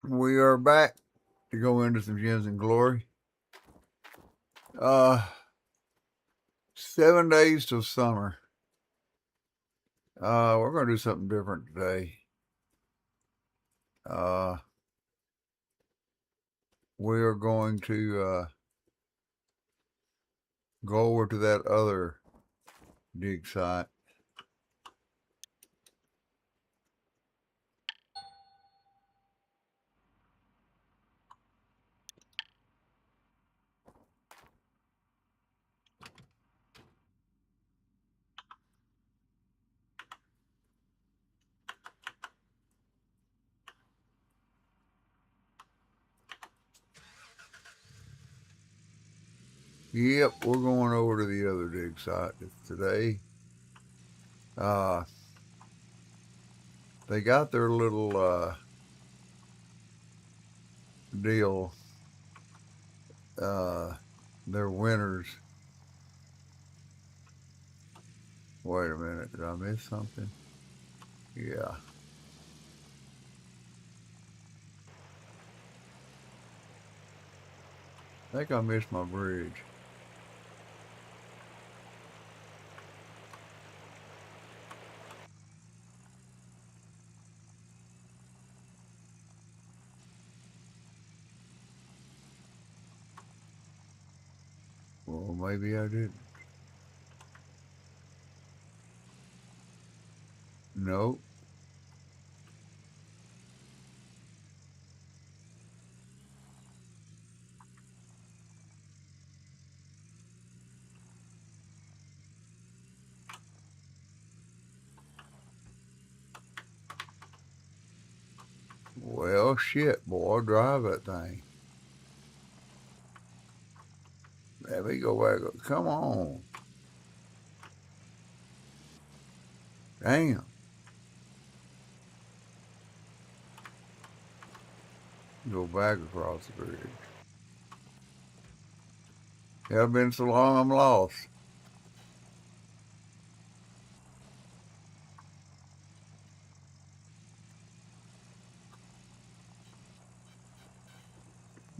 We are back to go into some Gems and Glory. 7 days till summer. We're going to do something different today. We are going to go over to that other dig site. Yep, we're going over to the other dig site today. They got their little deal, their winners. Wait a minute, did I miss something? Yeah. I think I missed my bridge. Well, maybe I didn't. Nope. Well, shit, boy, drive that thing. Let me go back. Come on. Damn. Go back across the bridge. It's been so long I'm lost.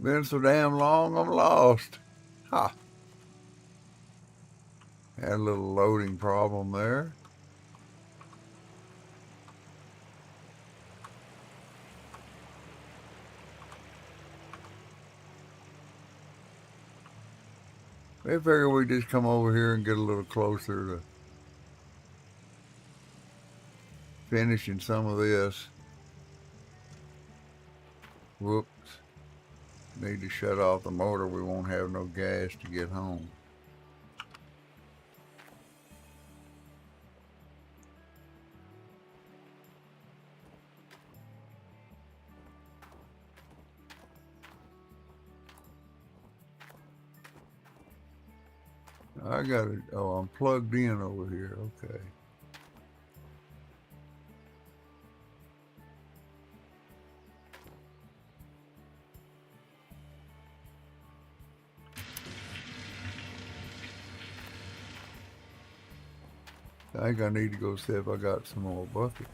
Been so damn long I'm lost. Ha. Had a little loading problem there. They figure we just come over here and get a little closer to finishing some of this. Whoops. Need to shut off the motor. We won't have no gas to get home. I got it. Oh, I'm plugged in over here. Okay. I think I need to go see if I got some more buckets.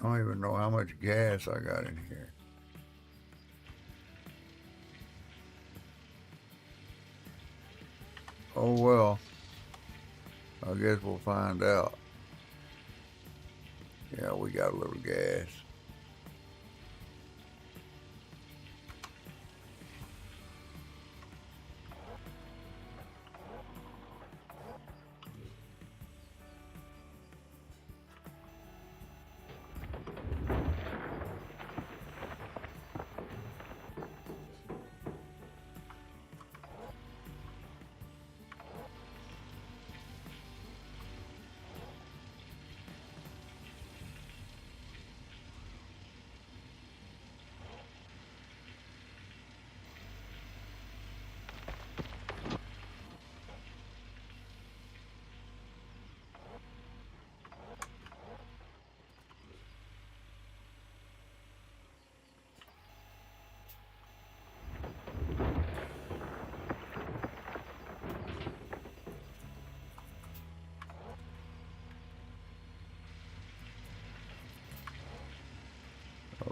I don't even know how much gas I got in here. Oh well, I guess we'll find out. Yeah, we got a little gas.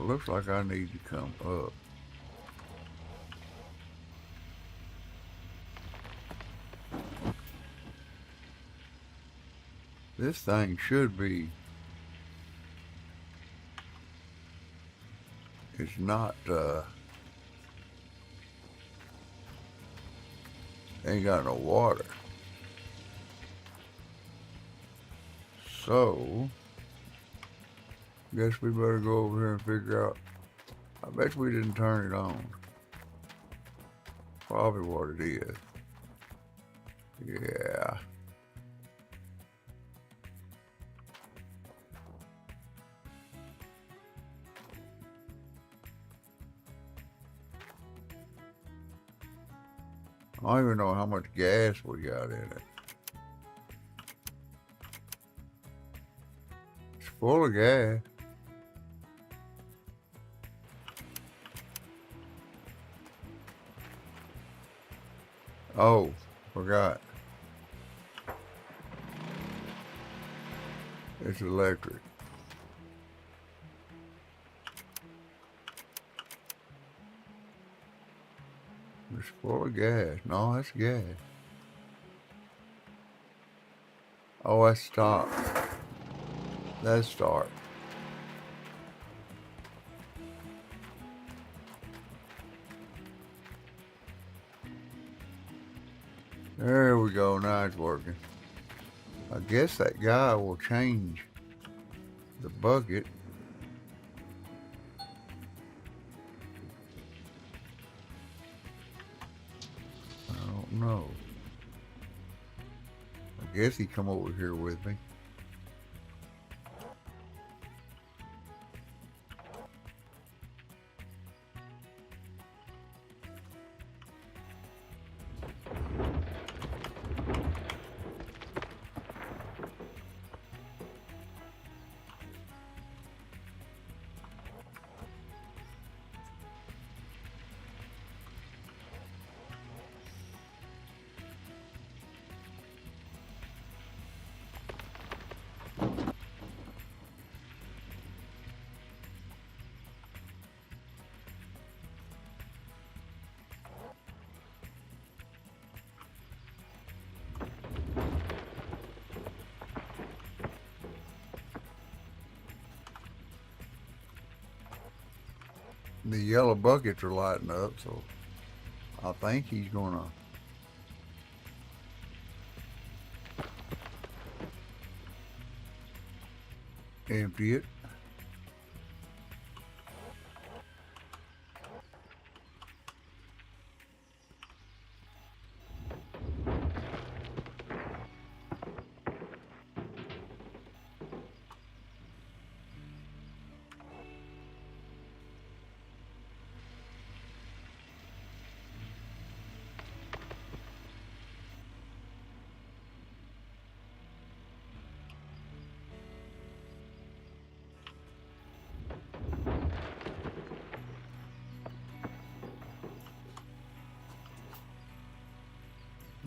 looks like I need to come up. This thing should be, it's not, ain't got no water. So, guess we better go over here and figure out. I bet we didn't turn it on. Probably what it is. Yeah. I don't even know how much gas we got in it. It's full of gas. Oh, forgot. It's electric. It's full of gas. No, that's gas. Oh, that's stop. That's start. There we go. Now it's working. I guess that guy will change the bucket. I don't know. I guess he come over here with me. The yellow buckets are lighting up, so I think he's gonna empty it.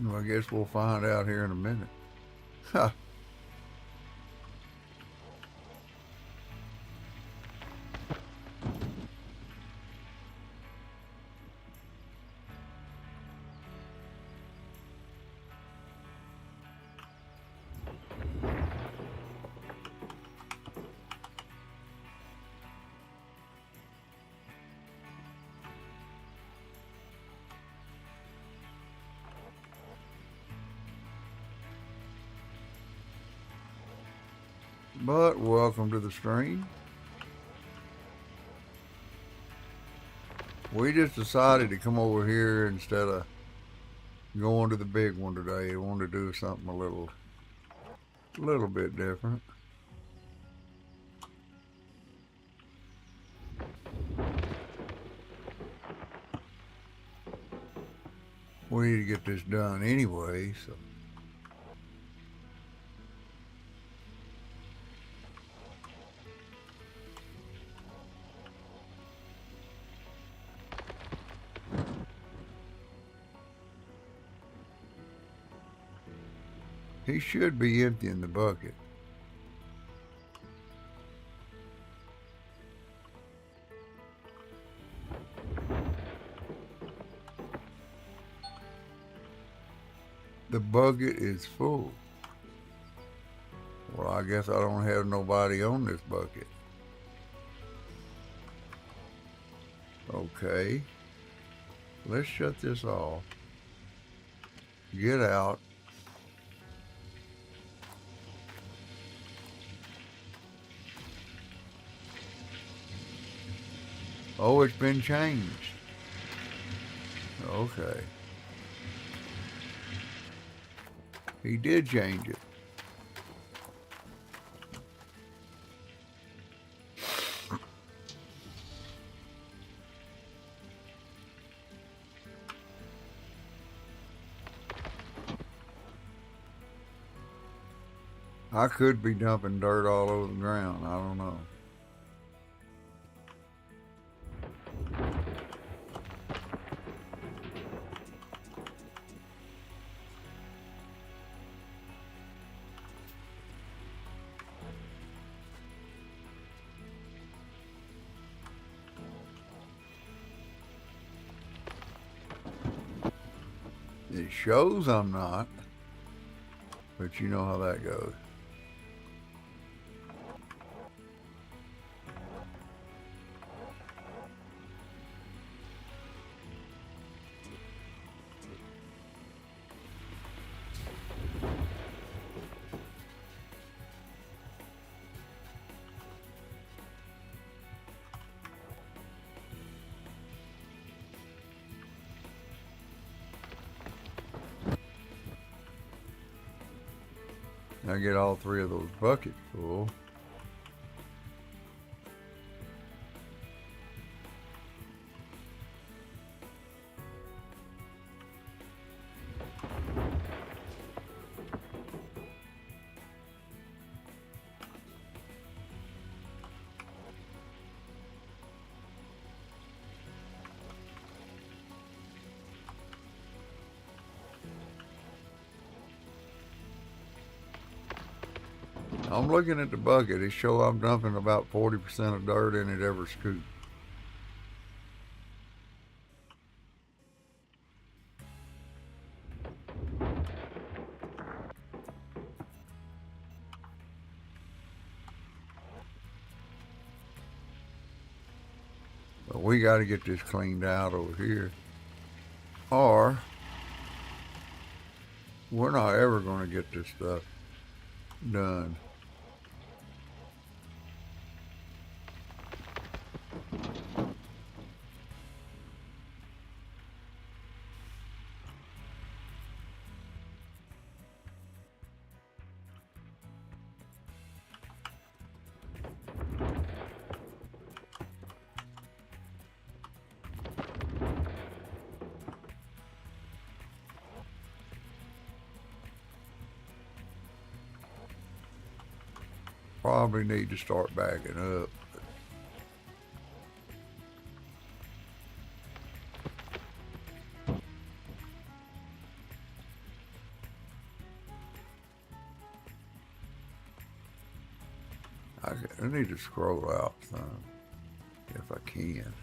Well, I guess we'll find out here in a minute. Ha. But welcome to the stream. We just decided to come over here instead of going to the big one today. We wanted to do something a little bit different. We need to get this done anyway, so. He should be emptying the bucket. The bucket is full. Well, I guess I don't have nobody on this bucket. Okay. Let's shut this off. Get out. Oh, it's been changed. Okay. He did change it. I could be dumping dirt all over the ground. I don't know. It shows I'm not, but you know how that goes. I get all three of those buckets full. I'm looking at the bucket. It shows I'm dumping about 40% of dirt in it every scoop. But we got to get this cleaned out over here, or we're not ever going to get this stuff done. Probably need to start backing up. I need to scroll out some if I can.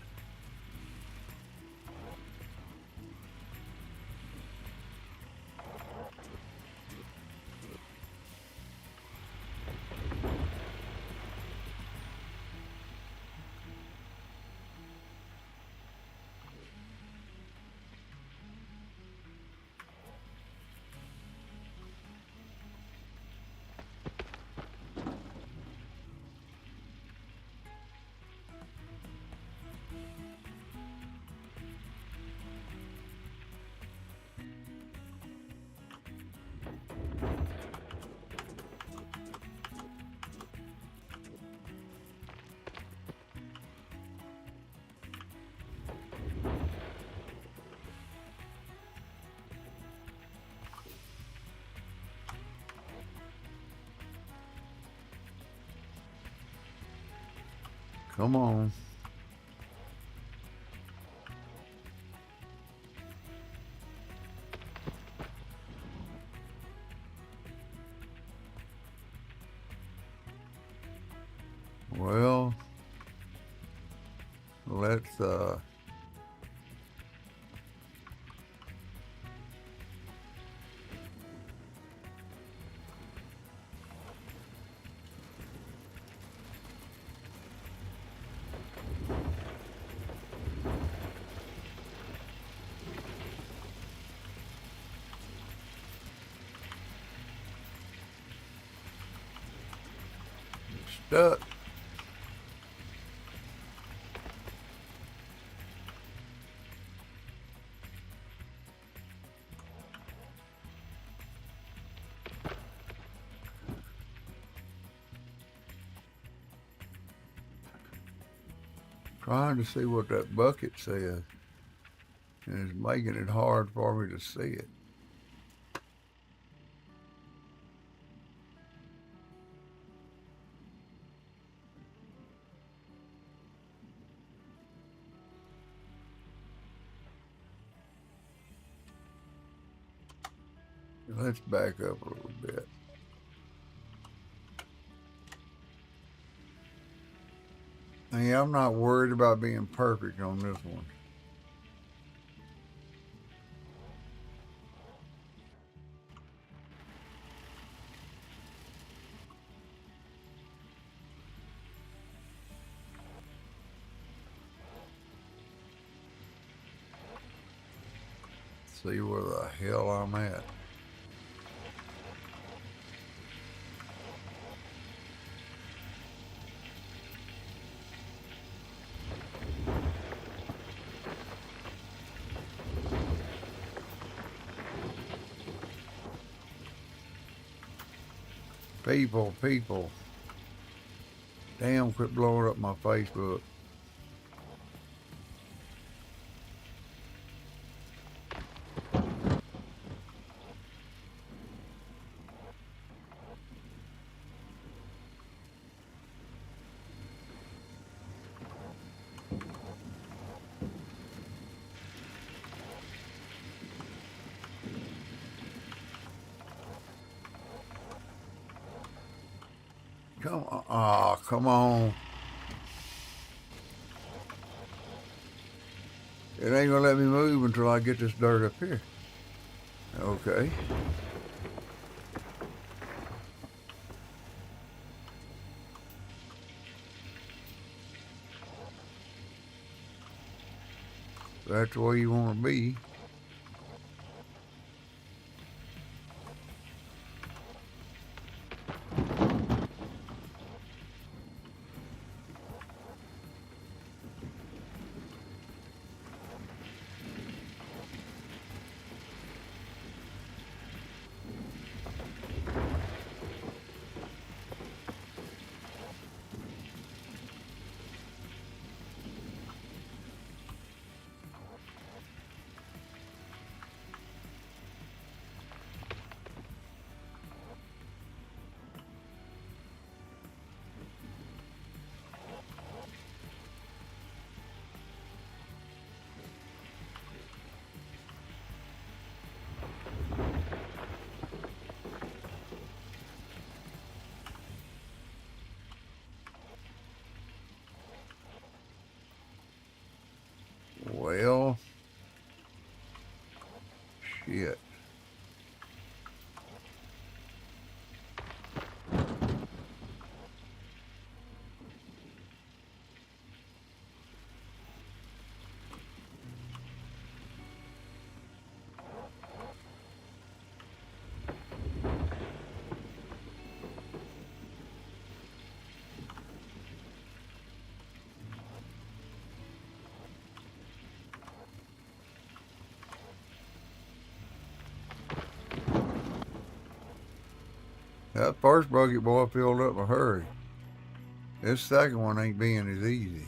Come on. Well, let's Duck. Trying to see what that bucket says, and it's making it hard for me to see it. Let's back up a little bit. Hey, I'm not worried about being perfect on this one. See where the hell I'm at. People. Damn, quit blowing up my Facebook. Come on. Oh, come on. It ain't gonna let me move until I get this dirt up here. Okay. That's the way you want to be. Well, shit. That first bucket, boy, filled up in a hurry. This second one ain't being as easy.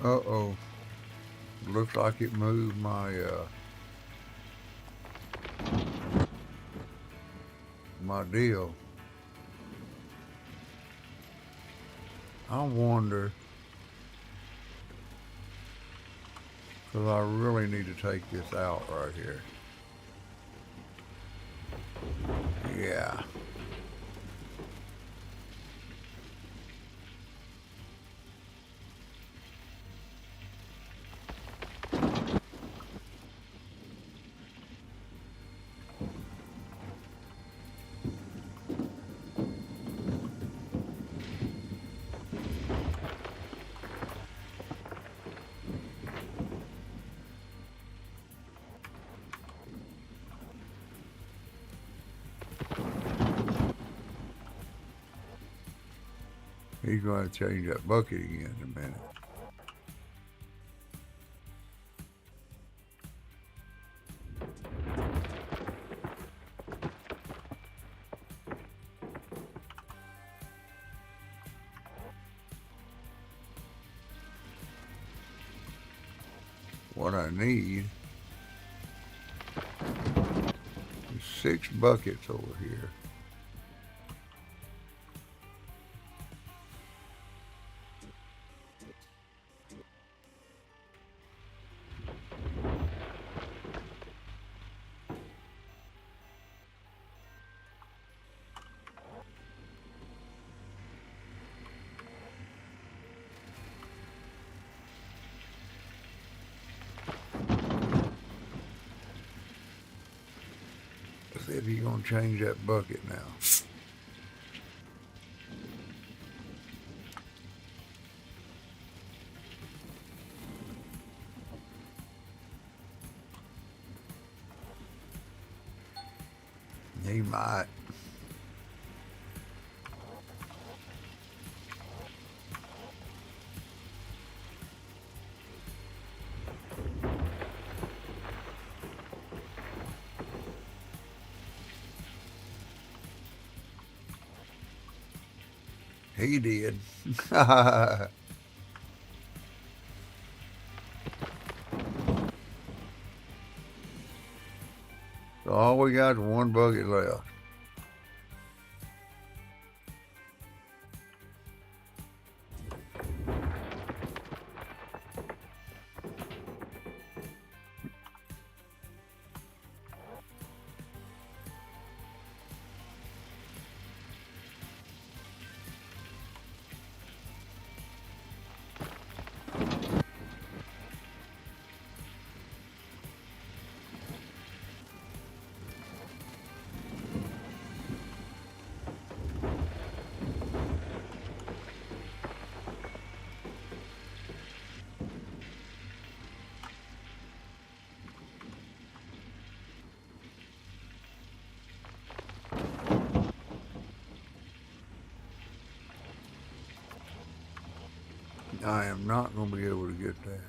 Uh-oh. Looks like it moved my deal. I wonder, because I really need to take this out right here. Yeah. He's going to change that bucket again in a minute. What I need is 6 buckets over here. See if he's going to change that bucket now. He might. He did. So all we got is 1 bucket left. I am not going to be able to get that.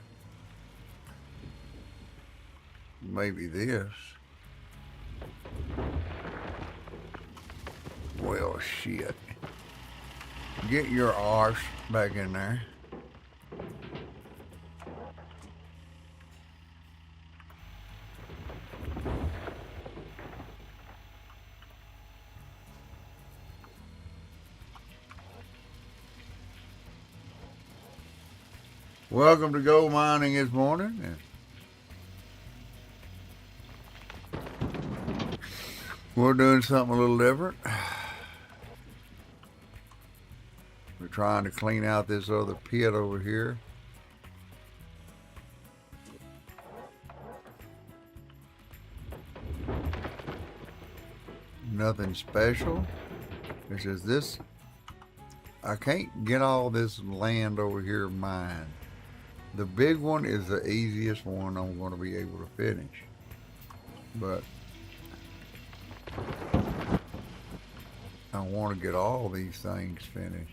Maybe this. Well, shit. Get your arse back in there. Welcome to Gold Mining this morning. We're doing something a little different. We're trying to clean out this other pit over here. Nothing special. It's just this. I can't get all this land over here mined. The big one is the easiest one I'm going to be able to finish. But I want to get all these things finished.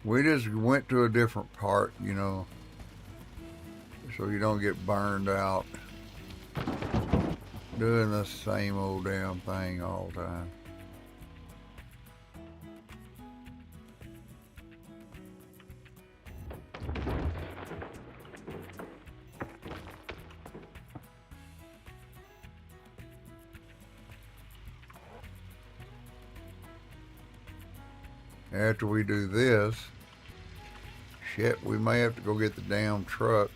We just went to a different part, you know, so you don't get burned out doing the same old damn thing all the time. After we do this, shit, we may have to go get the damn truck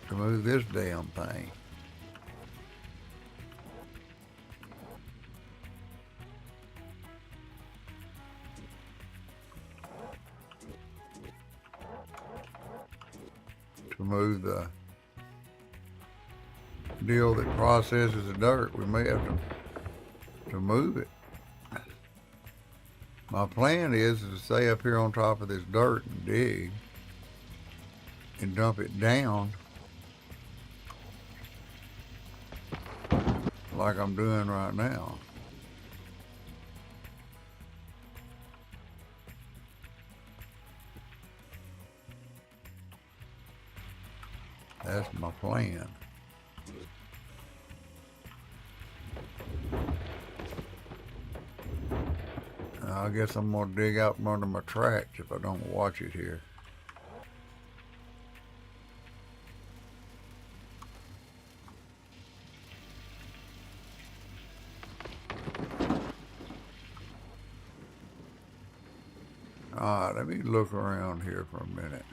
to move this damn thing. To move deal that processes the dirt. We may have to move it. My plan is to stay up here on top of this dirt and dig and dump it down like I'm doing right now. That's my plan. I guess I'm gonna dig out from under my tracks if I don't watch it here. Alright, let me look around here for a minute.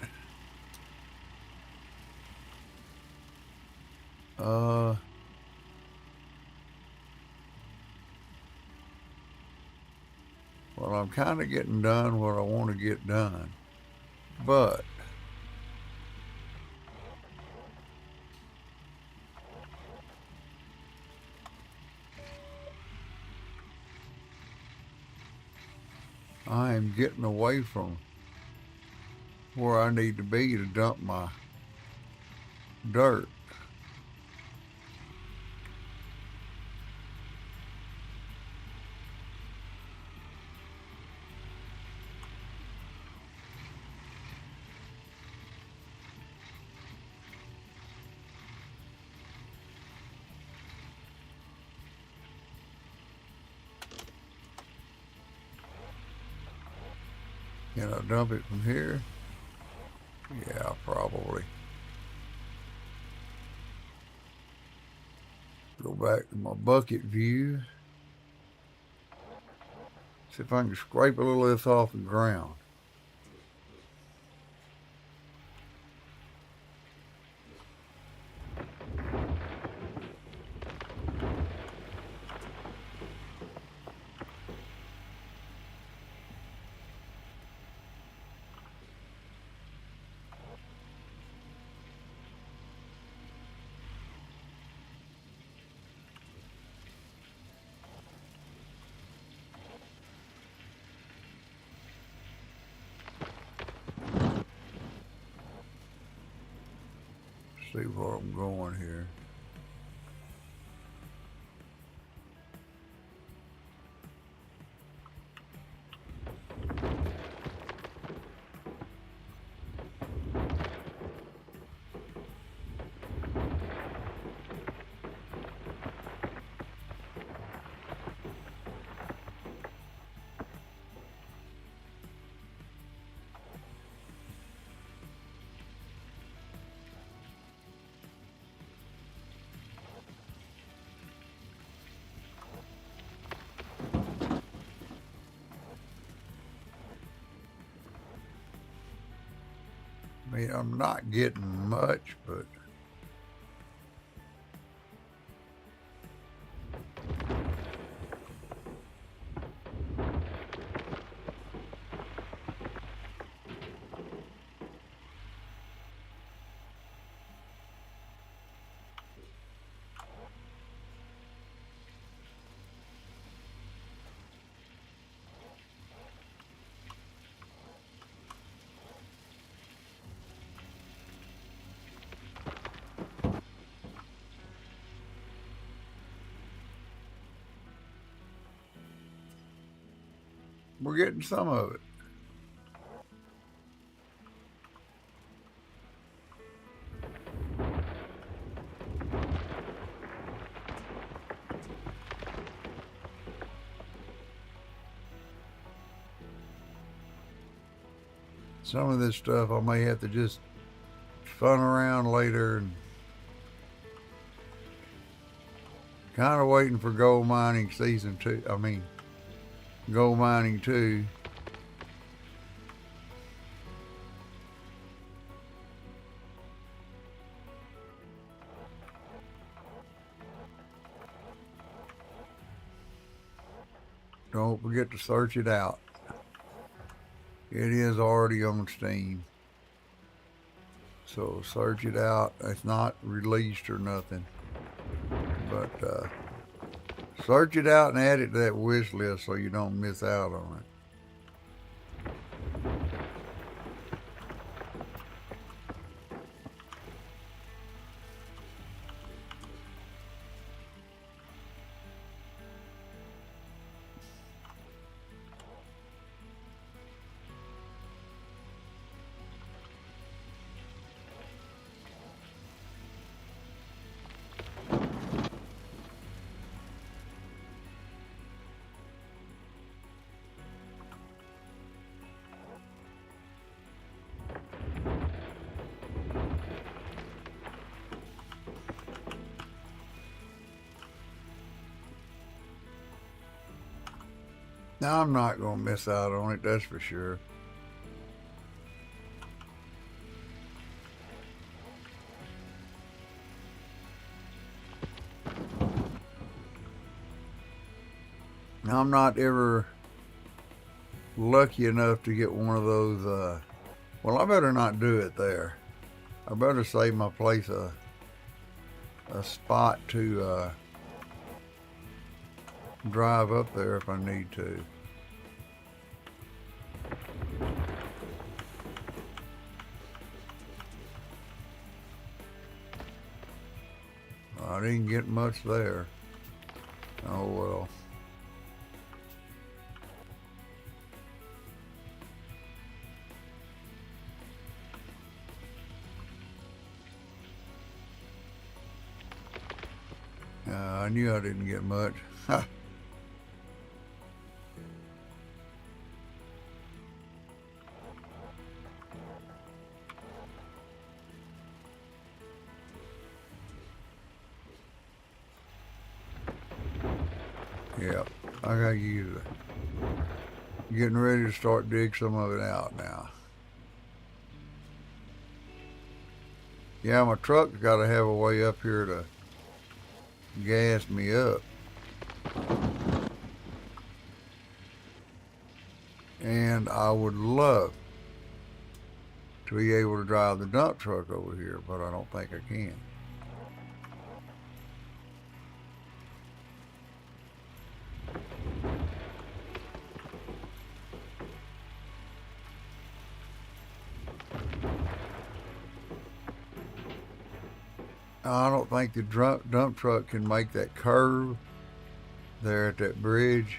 Well, I'm kind of getting done what I want to get done, but I am getting away from where I need to be to dump my dirt. Can I dump it from here? Yeah, probably. Go back to my bucket view. See if I can scrape a little of this off the ground. See where I'm going here. I mean, I'm not getting much, but we're getting some of it. Some of this stuff I may have to just fun around later and kind of waiting for gold mining season 2. I mean, gold mining 2. Don't forget to search it out. It is already on Steam. So search it out. It's not released or nothing. But search it out and add it to that wish list so you don't miss out on it. Now I'm not going to miss out on it, that's for sure. Now I'm not ever lucky enough to get one of those, well, I better not do it there. I better save my place a spot to drive up there if I need to. I didn't get much there. Oh well. I knew I didn't get much. Yep, I gotta use it. Getting ready to start dig some of it out now. Yeah, my truck's gotta have a way up here to gas me up. And I would love to be able to drive the dump truck over here, but I don't think I can. I don't think the dump truck can make that curve there at that bridge.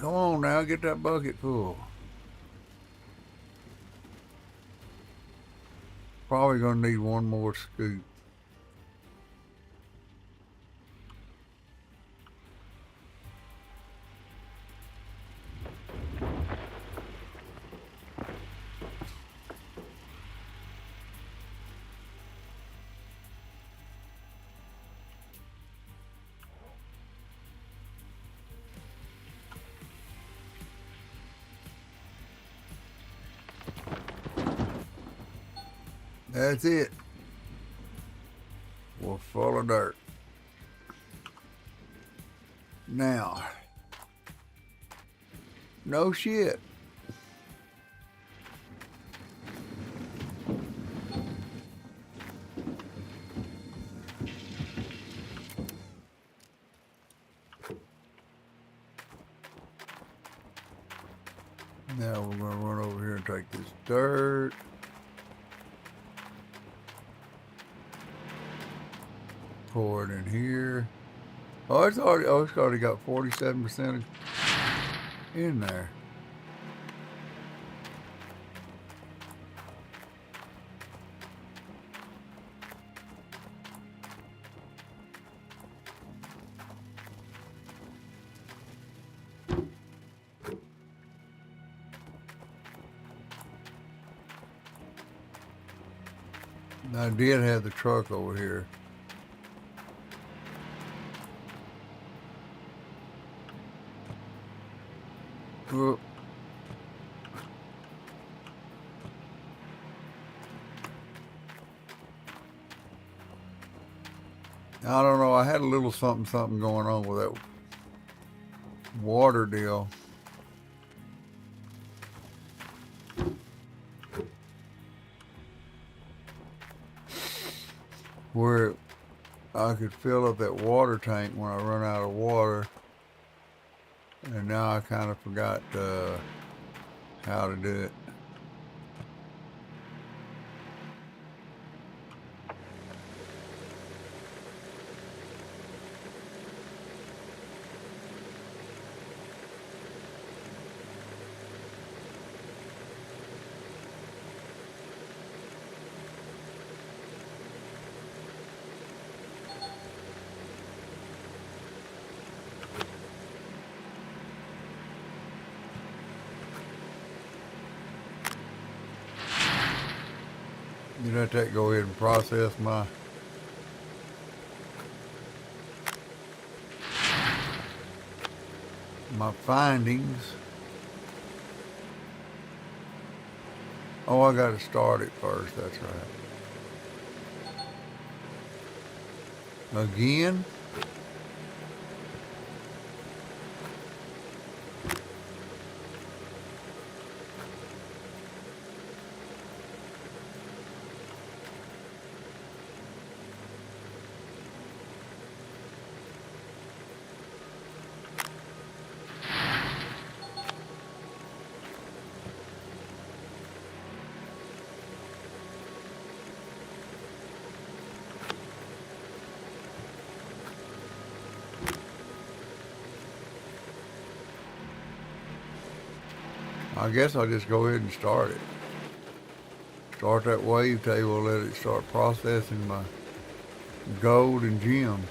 Come on now, get that bucket full. Probably gonna need one more scoop. That's it. We're full of dirt. Now, no shit. Now we're gonna run over here and take this dirt. Pour it in here. Oh, it's already got 47% in there. I did have the truck over here. Whoop. I don't know. I had a little something going on with that water deal. Where I could fill up that water tank when I run out of water. And now I kind of forgot how to do it. You let that go ahead and process my findings. Oh, I got to start it first. That's right. Again. I guess I'll just go ahead and start it. Start that wave table, let it start processing my gold and gems.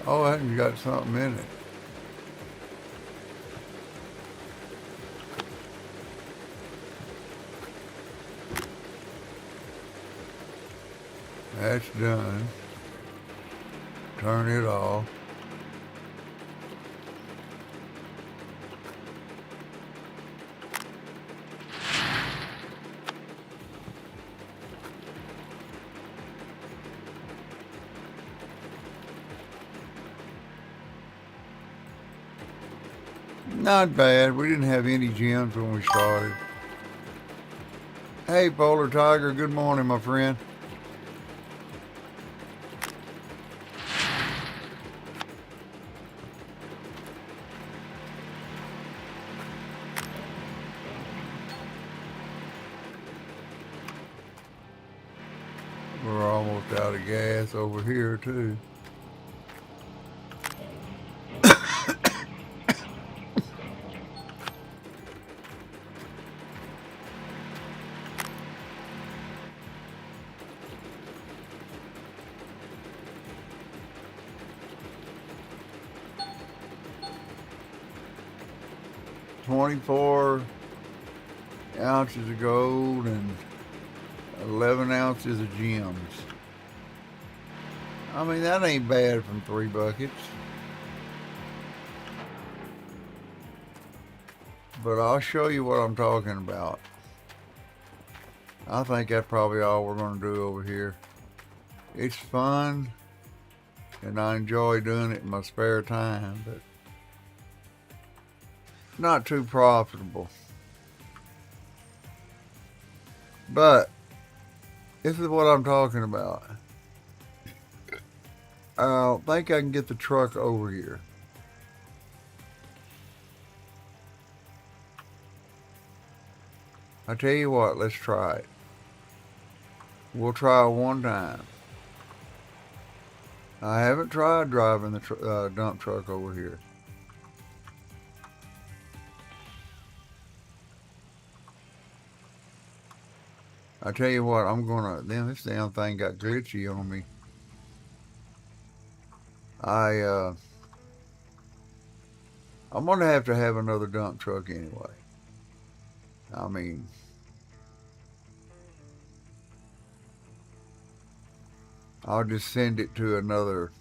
Oh, I haven't got something in it. That's done. Turn it off. Not bad. We didn't have any gems when we started. Hey, Polar Tiger. Good morning, my friend. We're almost out of gas over here, too. $24 ounces of gold and 11 ounces of gems. I mean, that ain't bad from 3 buckets. But I'll show you what I'm talking about. I think that's probably all we're going to do over here. It's fun, and I enjoy doing it in my spare time, but not too profitable. But this is what I'm talking about. I think I can get the truck over here. I tell you what, let's try it. We'll try one time. I haven't tried driving the dump truck over here. I tell you what, I'm gonna. Then this damn thing got glitchy on me. I I'm gonna have to have another dump truck anyway. I mean, I'll just send it to another.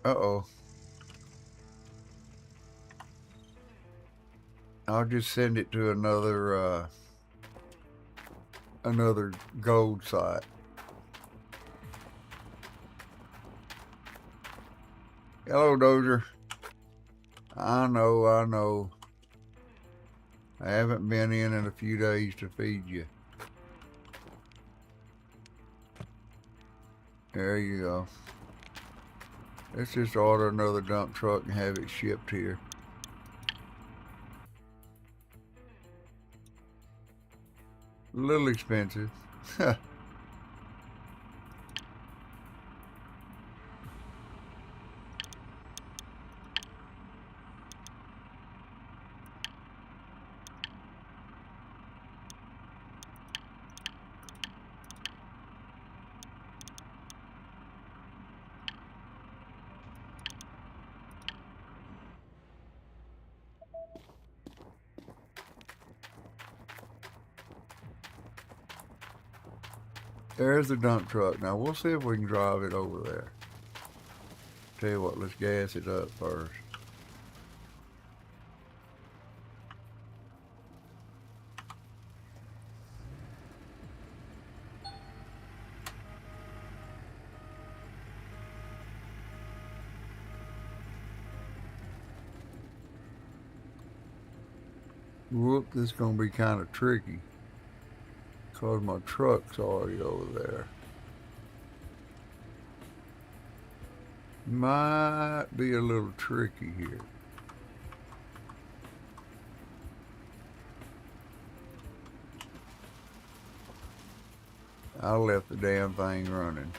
Uh-oh. I'll just send it to another gold site. Hello, Dozer. I know, I know. I haven't been in a few days to feed you. There you go. Let's just order another dump truck and have it shipped here. A little expensive. There's the dump truck. Now we'll see if we can drive it over there. Tell you what, let's gas it up first. Whoop, this is gonna be kind of tricky. Cause my truck's already over there. Might be a little tricky here. I left the damn thing running.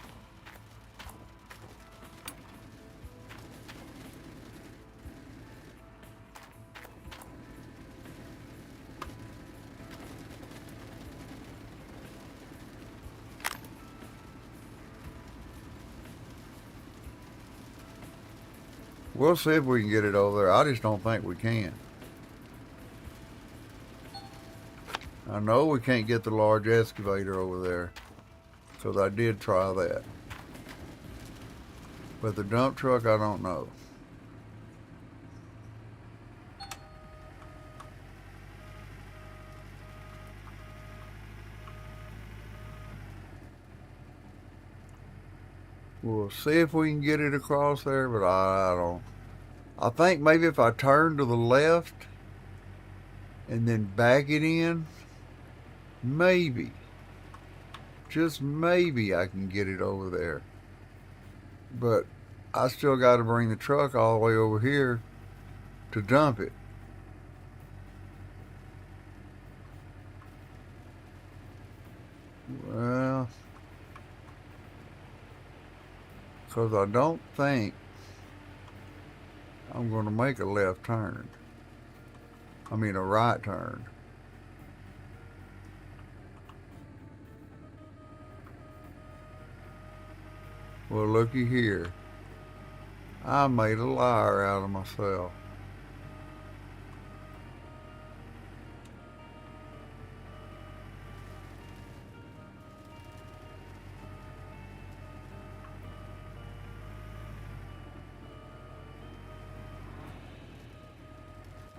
We'll see if we can get it over there. I just don't think we can. I know we can't get the large excavator over there, because I did try that. But the dump truck, I don't know. We'll see if we can get it across there, but I don't. I think maybe if I turn to the left and then back it in, maybe, just maybe I can get it over there. But I still got to bring the truck all the way over here to dump it. Well, because I don't think I'm going to make a left turn. I mean a right turn. Well, looky here. I made a liar out of myself.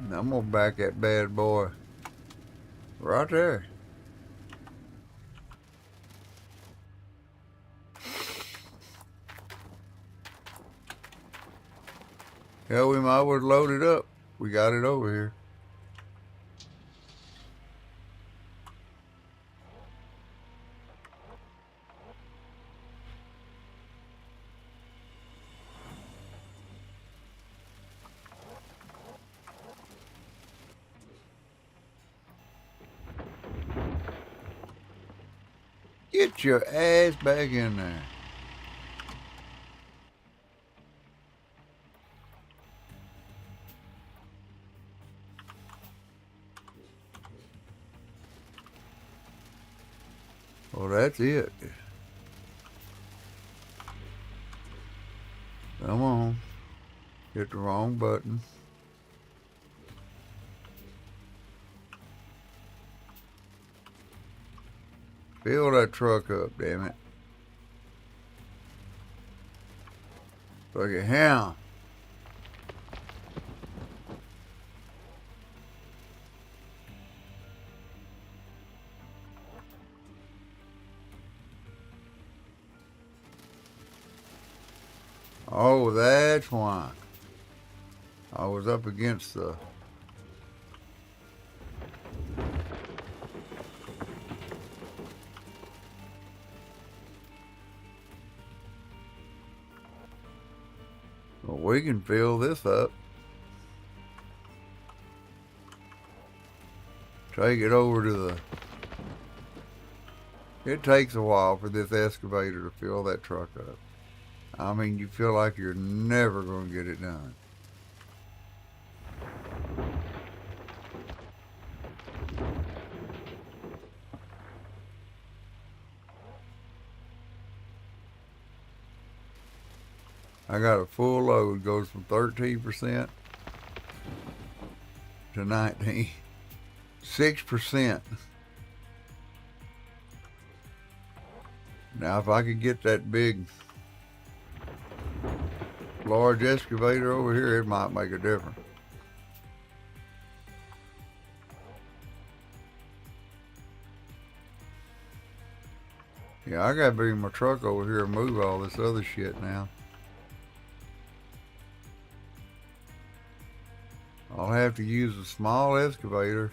Now I'm gonna back that bad boy right there. Hell, we might as well load it up. We got it over here. Get your ass back in there. Well, that's it. Come on. Hit the wrong button. Fill that truck up, damn it. Look at him. Oh, that's why. I was up against the... Well, we can fill this up. Take it over to the... It takes a while for this excavator to fill that truck up. I mean, you feel like you're never going to get it done. I got a full load, goes from 13% to 19. 6%. Now, if I could get that big, large excavator over here, it might make a difference. Yeah, I gotta bring my truck over here and move all this other shit now. I'll have to use a small excavator.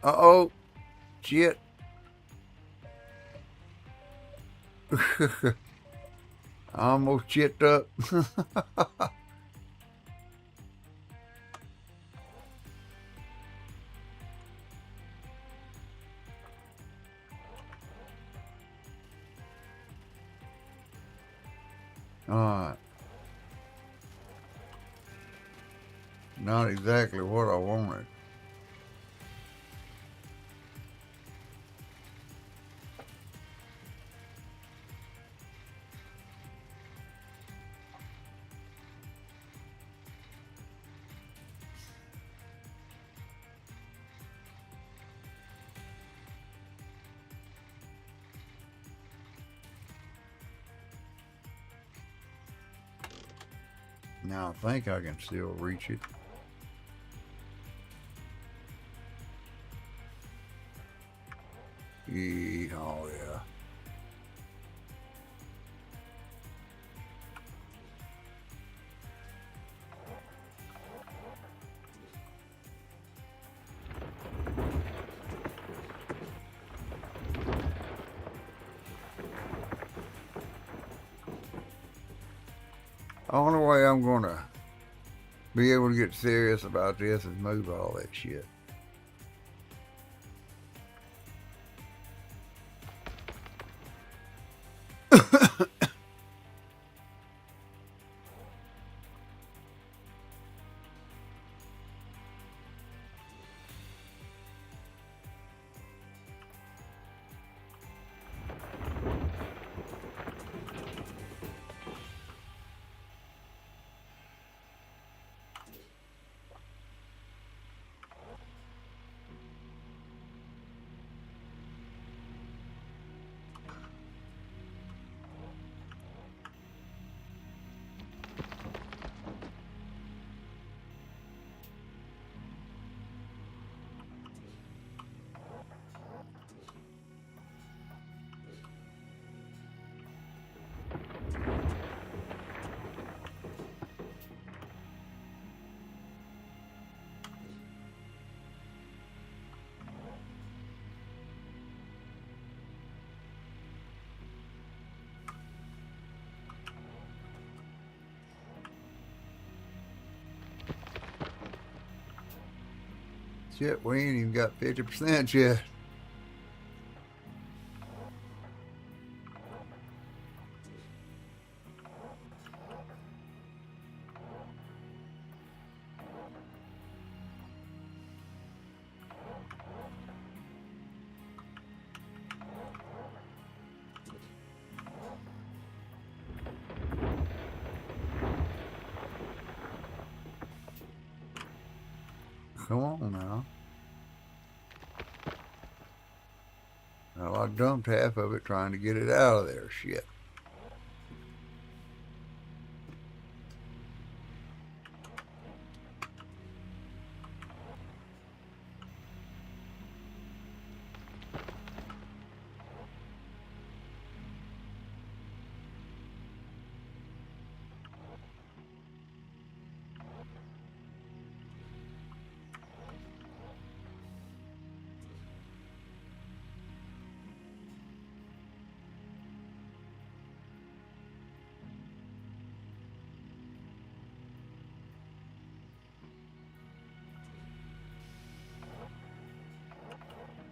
Uh-oh. Shit. I almost chipped up. Alright. Not exactly what I wanted. Now I think I can still reach it. Oh yeah. The only way I'm gonna be able to get serious about this is move all that shit. Shit, we ain't even got 50% yet. Come on now. Well, I dumped half of it trying to get it out of there. Shit.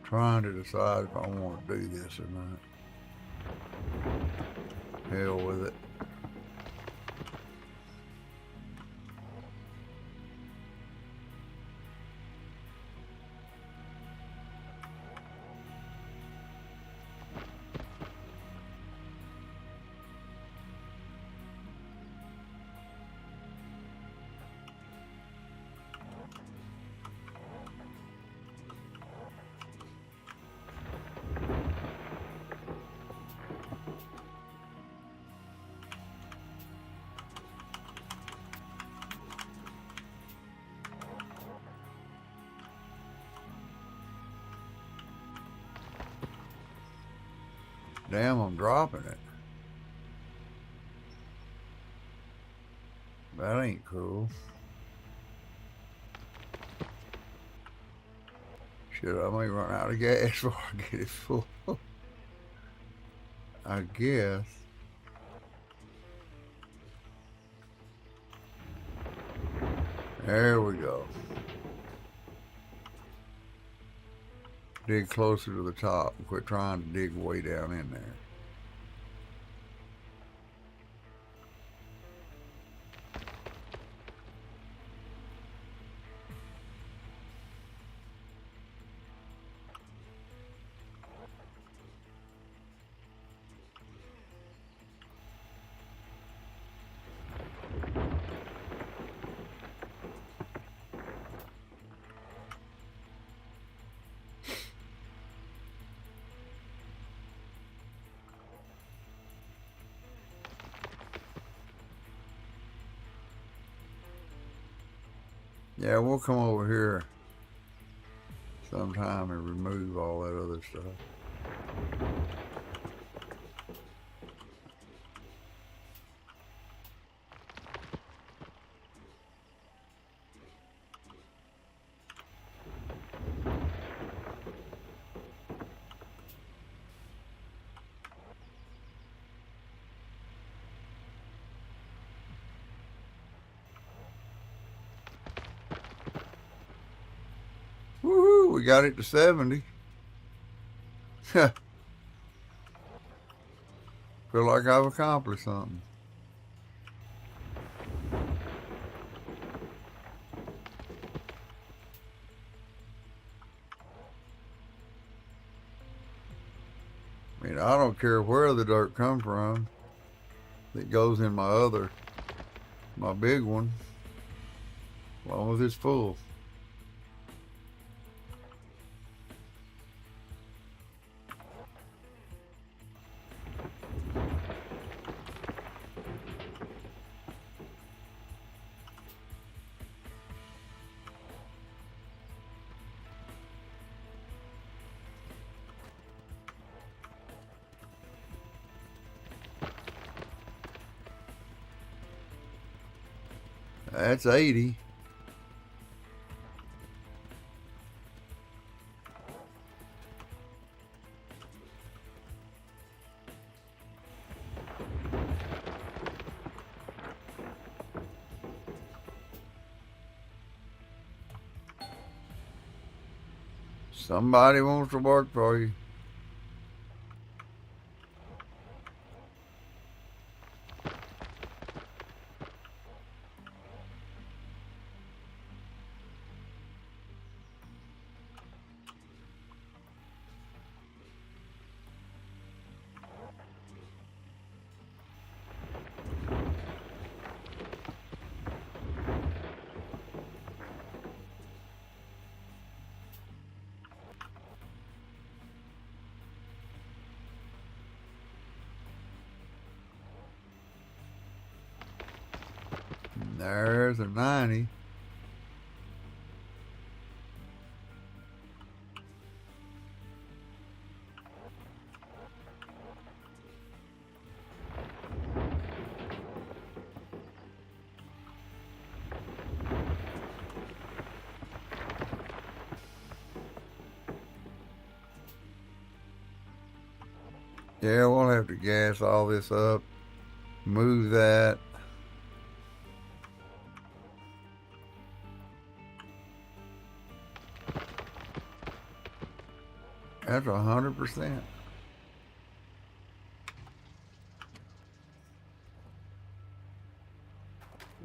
Trying to decide if I want to do this or not. Hell with it. Damn, I'm dropping it. That ain't cool. Shit, I may run out of gas before I get it full. I guess. There we go. Dig closer to the top and quit trying to dig way down in there. Yeah, we'll come over here sometime and remove all that other stuff. Woohoo, we got it to 70. Feel like I've accomplished something. I mean, I don't care where the dirt comes from that goes in my big one, as long as it's full. That's 80. Somebody wants to work for you. There's a 90. Yeah, we'll have to gas all this up, move that. That's 100%.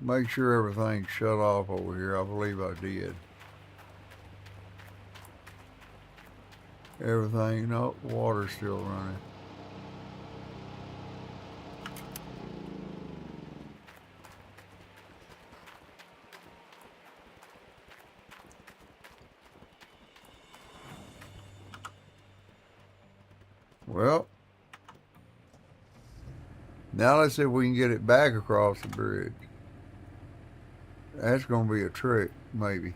Make sure everything's shut off over here. I believe I did. Everything, no, water's still running. Well, now let's see if we can get it back across the bridge. That's going to be a trick, maybe.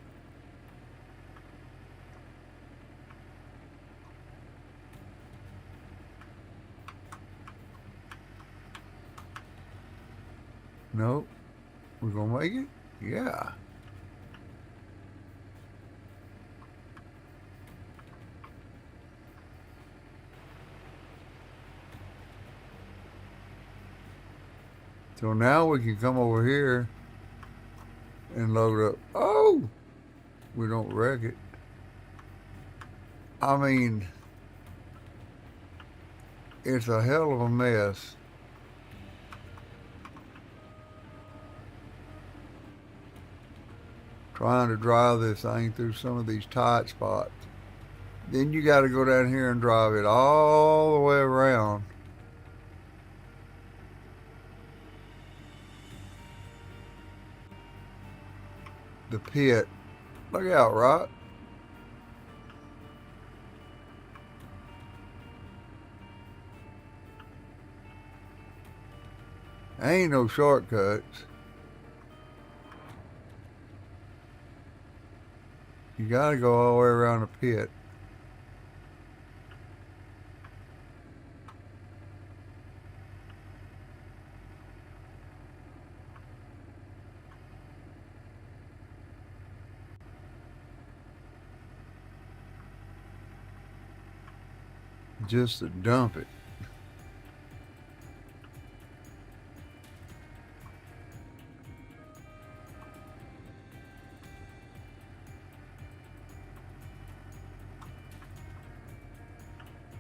Nope. We're going to make it? Yeah. So now we can come over here and load up. Oh! We don't wreck it. I mean, it's a hell of a mess. Trying to drive this thing through some of these tight spots. Then you got to go down here and drive it all the way around. The pit. Look out, Rock. Ain't no shortcuts. You gotta go all the way around the pit. Just to dump it.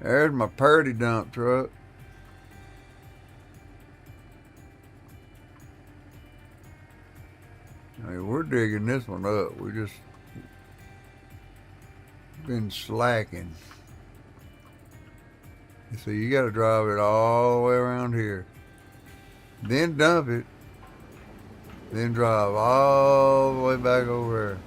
There's my Purdy dump truck. I mean, we're digging this one up. We just been slacking. So you got to drive it all the way around here. Then dump it. Then drive all the way back over there.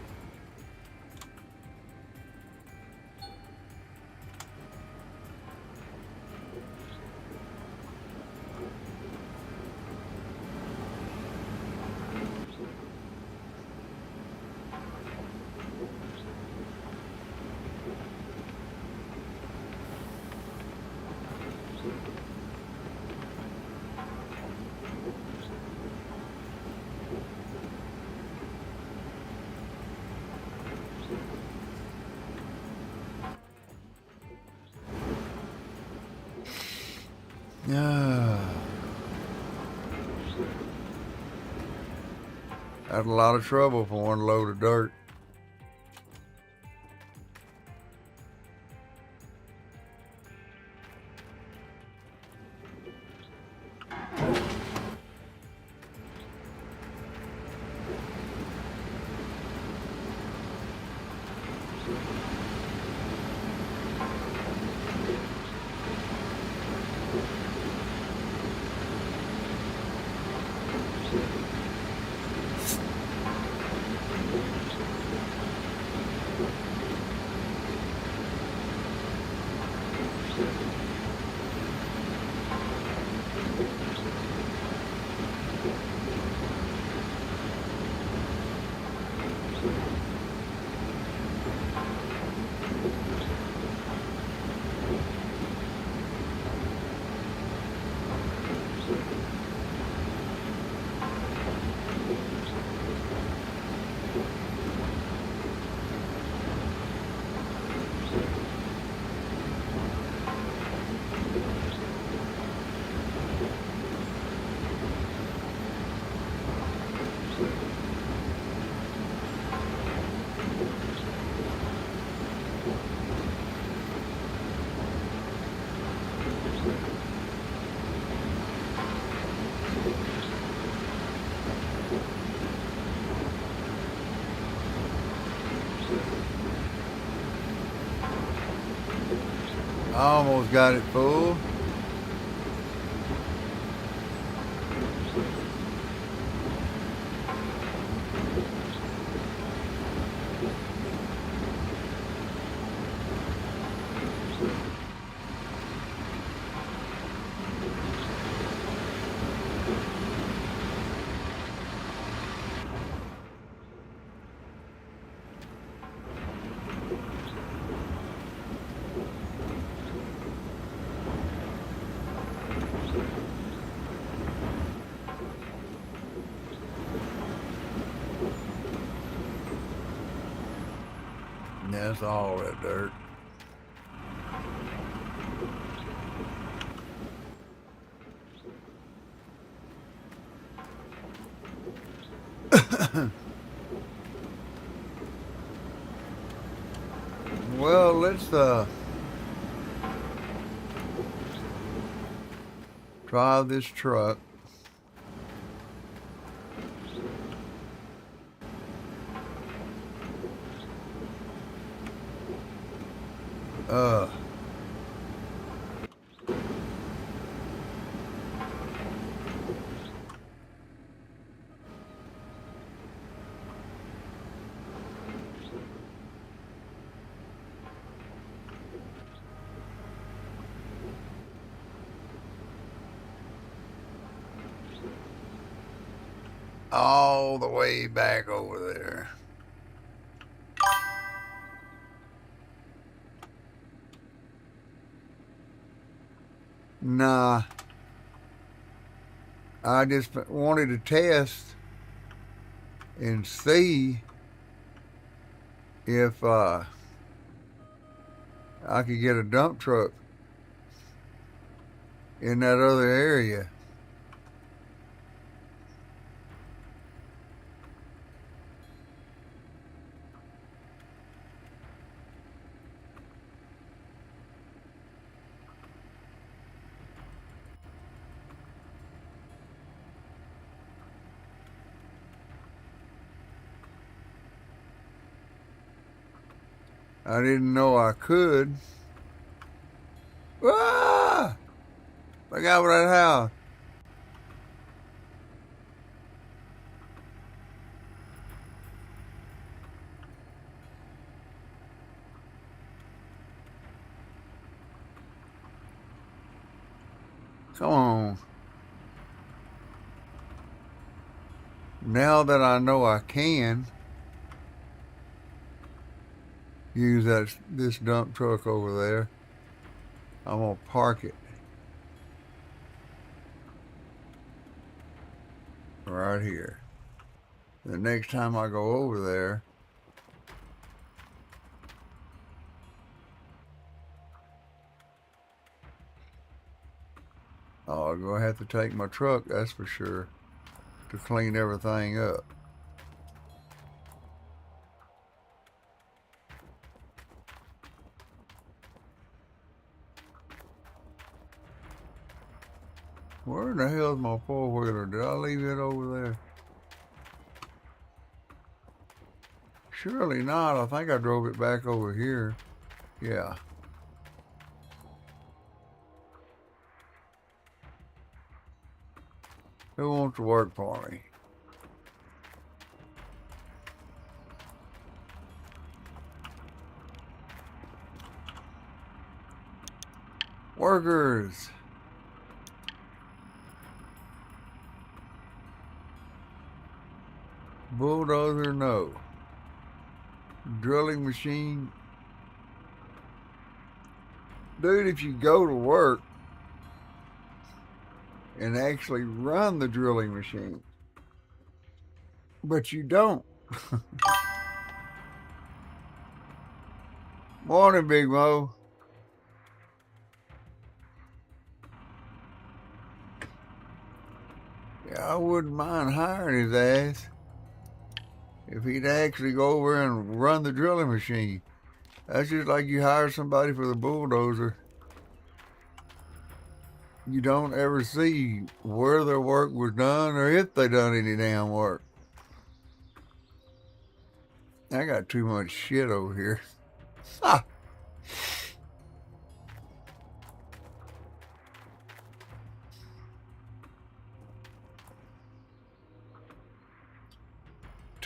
Yeah. Had a lot of trouble for one load of dirt. I almost got it full. That's all that dirt. Well, let's try this truck. Uh all the way back over there. Nah, I just wanted to test and see if I could get a dump truck in that other area. I didn't know I could. Ah! Look out for that house. Come on. Now that I know I can use this dump truck over there, I'm gonna park it right here. The next time I go over there, I'm gonna have to take my truck, that's for sure, to clean everything up. Where in the hell's my four-wheeler? Did I leave it over there? Surely not. I think I drove it back over here. Yeah. Who wants to work for me? Workers. Bulldozer, no. Drilling machine. Dude, if you go to work and actually run the drilling machine, but you don't. Morning, Big Mo. Yeah, I wouldn't mind hiring his ass if he'd actually go over and run the drilling machine. That's just like you hire somebody for the bulldozer. You don't ever see where their work was done or if they done any damn work. I got too much shit over here. Ha!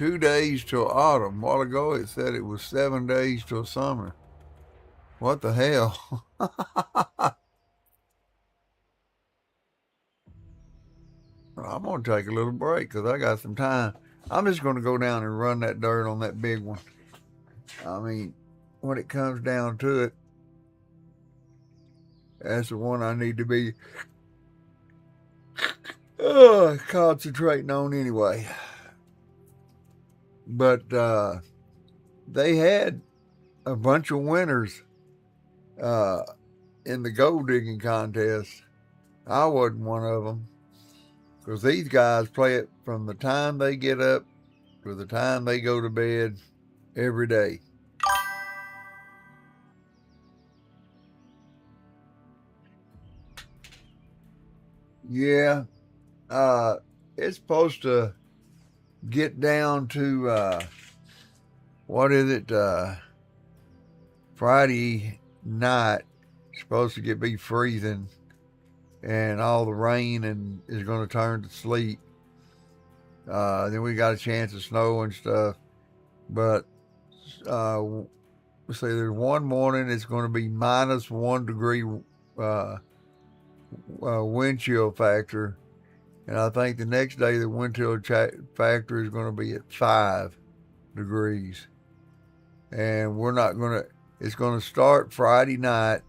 2 days till autumn. A while ago it said it was 7 days till summer. What the hell? I'm going to take a little break because I got some time. I'm just going to go down and run that dirt on that big one. I mean, when it comes down to it, that's the one I need to be concentrating on anyway. But they had a bunch of winners in the gold digging contest. I wasn't one of them because these guys play it from the time they get up to the time they go to bed every day. Yeah, it's supposed to get down to what is it? Friday night. It's supposed to be freezing, and all the rain and is going to turn to sleet. Then we got a chance of snow and stuff. But let's say there's one morning it's going to be -1 degree wind chill factor, and I think the next day the wind chill factor is going to be at 5 degrees. And we're not going to. It's going to start Friday night,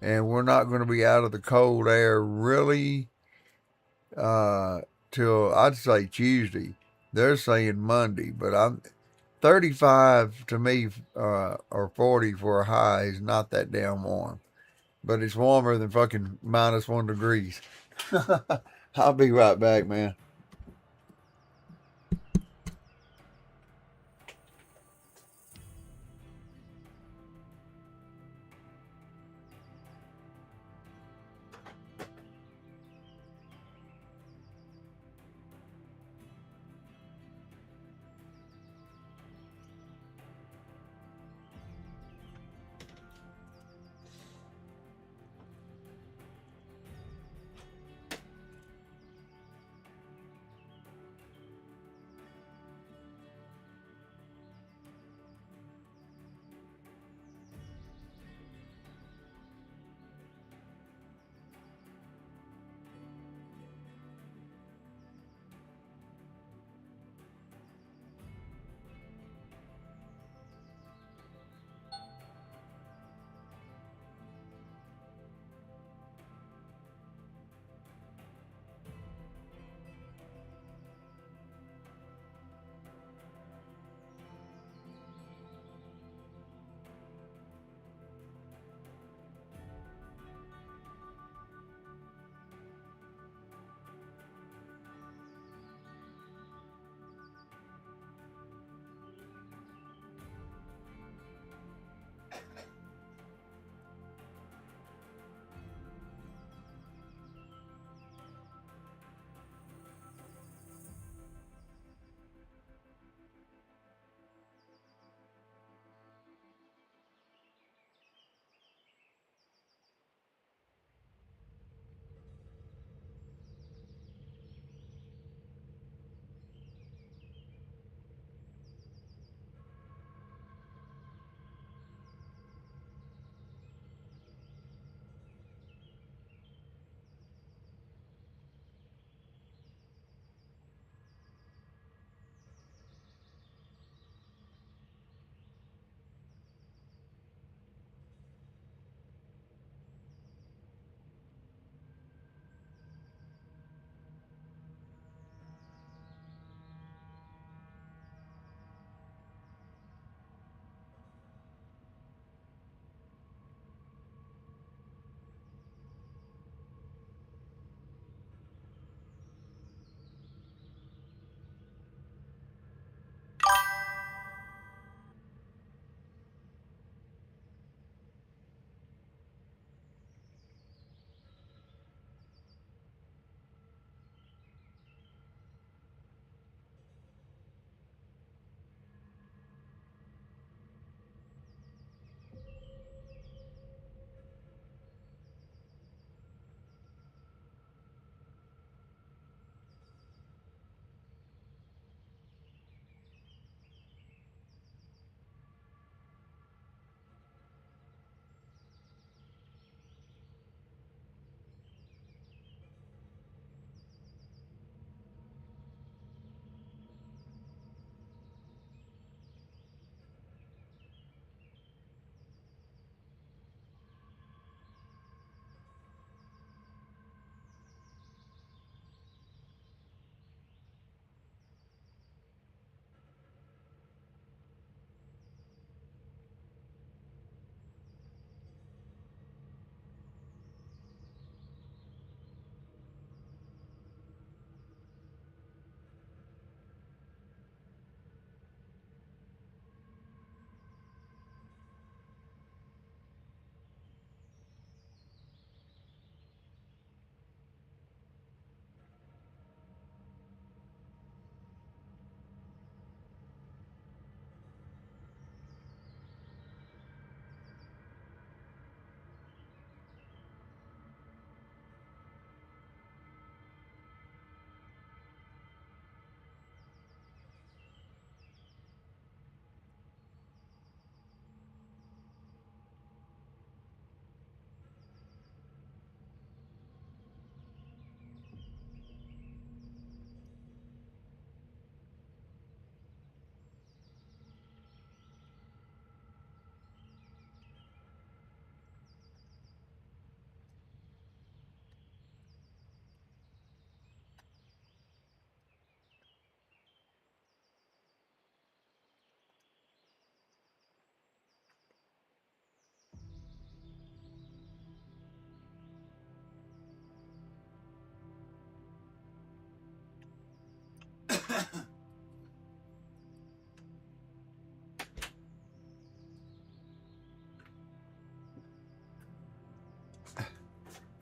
and we're not going to be out of the cold air really till I'd say Tuesday. They're saying Monday, but I'm 35 to me or 40 for a high is not that damn warm, but it's warmer than fucking -1 degrees. I'll be right back, man.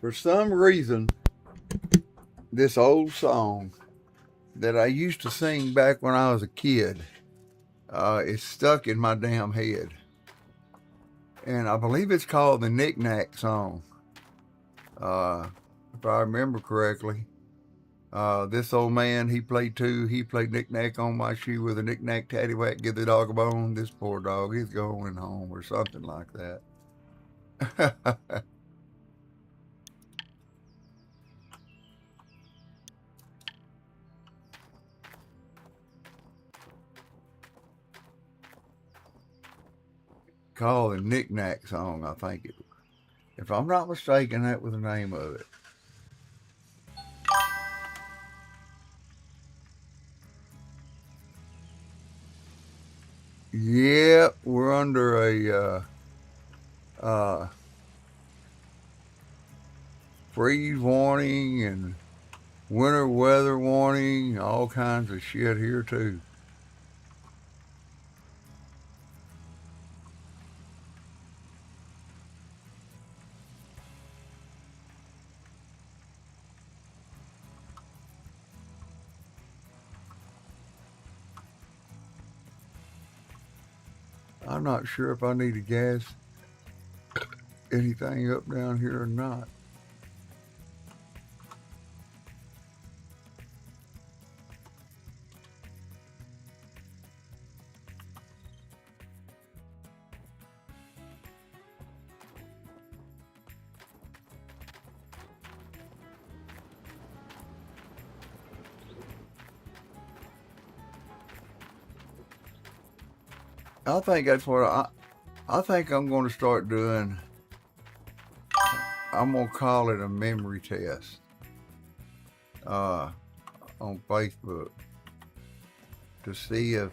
For some reason, this old song that I used to sing back when I was a kid is stuck in my damn head. And I believe it's called the Knick Knack song. If I remember correctly. This old man, he played knick knack on my shoe with a knick knack tattywhack, give the dog a bone. This poor dog, he's going home, or something like that. Called the Knick Knack song, I think it was. If I'm not mistaken, that was the name of it. Yeah, we're under a freeze warning and winter weather warning, all kinds of shit here too. I'm not sure if I need to gas anything up down here or not. I think that's what I think I'm going to start doing. I'm going to call it a memory test on Facebook to see if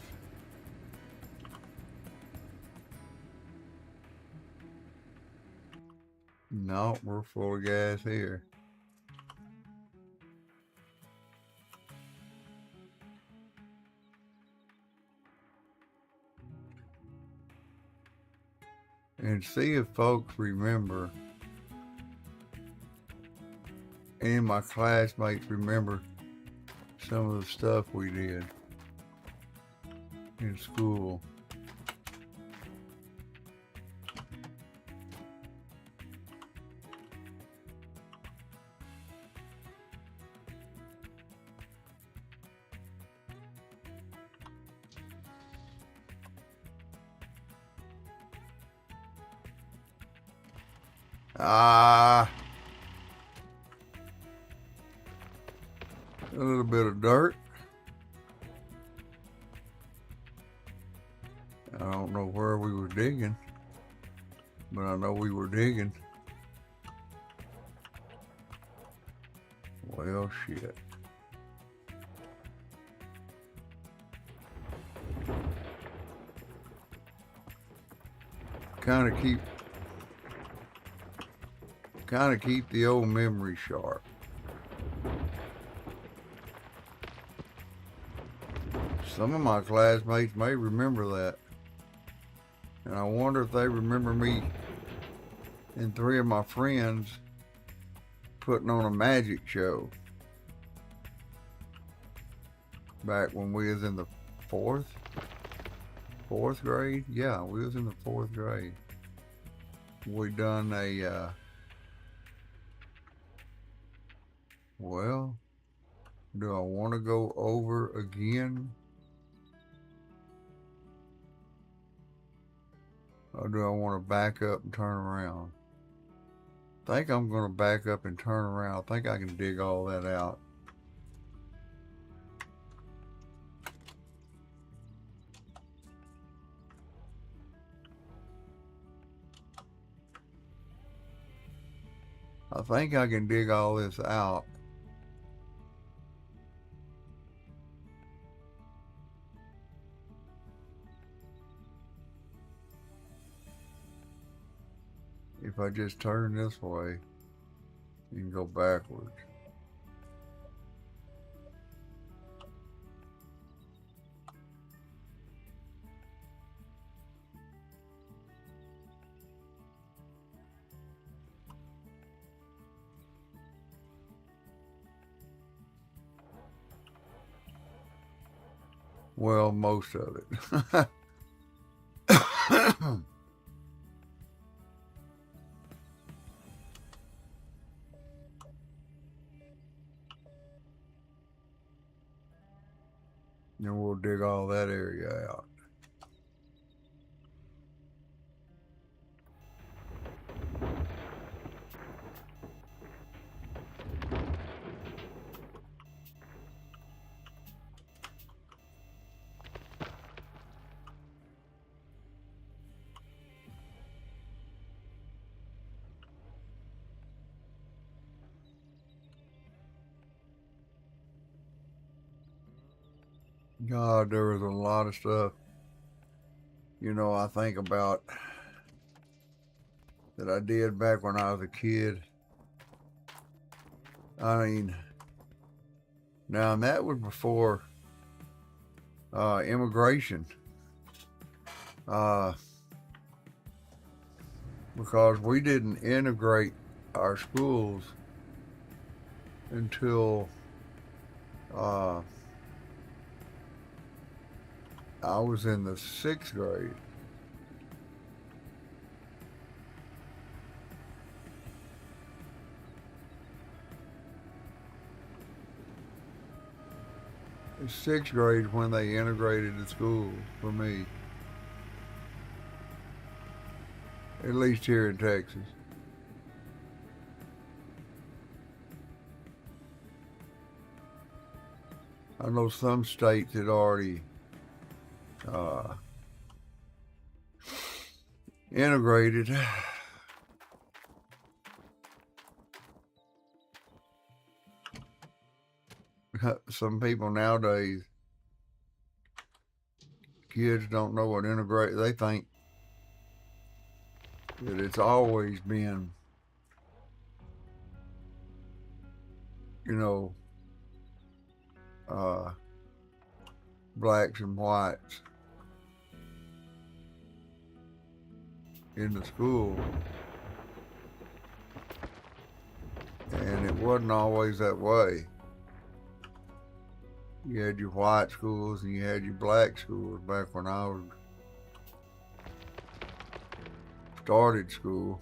no, we're full of gas here. And see if folks remember, any of my classmates remember some of the stuff we did in school. A little bit of dirt. I don't know where we were digging, but I know we were digging. Well, shit. Kind of keep the old memory sharp. Some of my classmates may remember that. And I wonder if they remember me and three of my friends putting on a magic show back when we was in the fourth grade. Yeah, we was in the fourth grade. We done a well, do I want to go over again? Or do I want to back up and turn around? I think I'm going to back up and turn around. I think I can dig all that out. I think I can dig all this out. If I just turn this way, you can go backwards. Well, most of it. Then we'll dig all that area out. God, there was a lot of stuff. You know, I think about that I did back when I was a kid. I mean, now and that was before immigration, because we didn't integrate our schools until I was in the 6th grade. In 6th grade when they integrated the school for me, at least here in Texas. I know some states had already integrated. Some people nowadays, kids don't know what integrate. They think that it's always been, you know, blacks and whites in the school, and it wasn't always that way. You had your white schools and you had your black schools back when I was started school.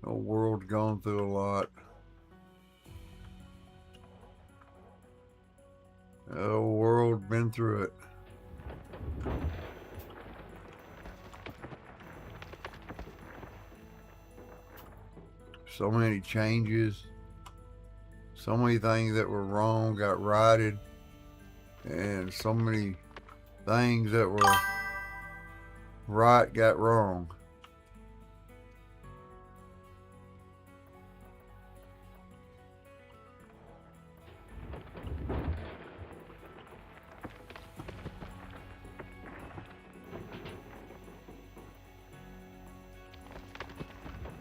The world's gone through a lot. The world's been through it. So many changes. So many things that were wrong got righted. And so many things that were right got wrong.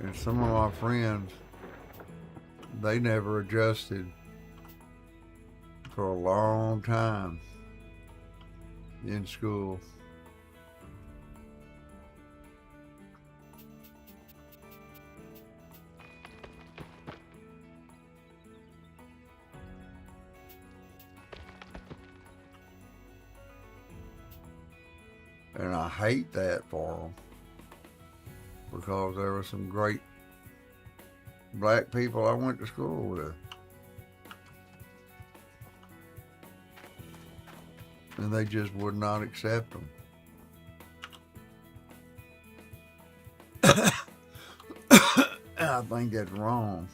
And some of my friends, they never adjusted for a long time in school. And I hate that for them, because there were some great black people I went to school with, and they just would not accept them. I think that's wrong.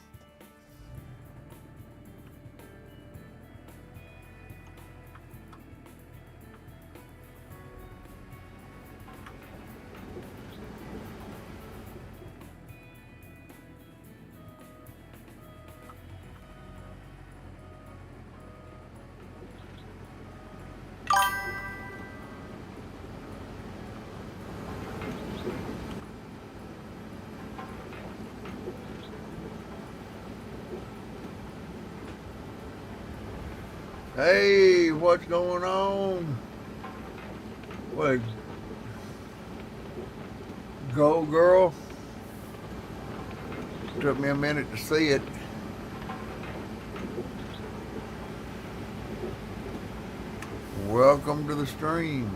Hey, what's going on? What, go girl? Took me a minute to see it. Welcome to the stream.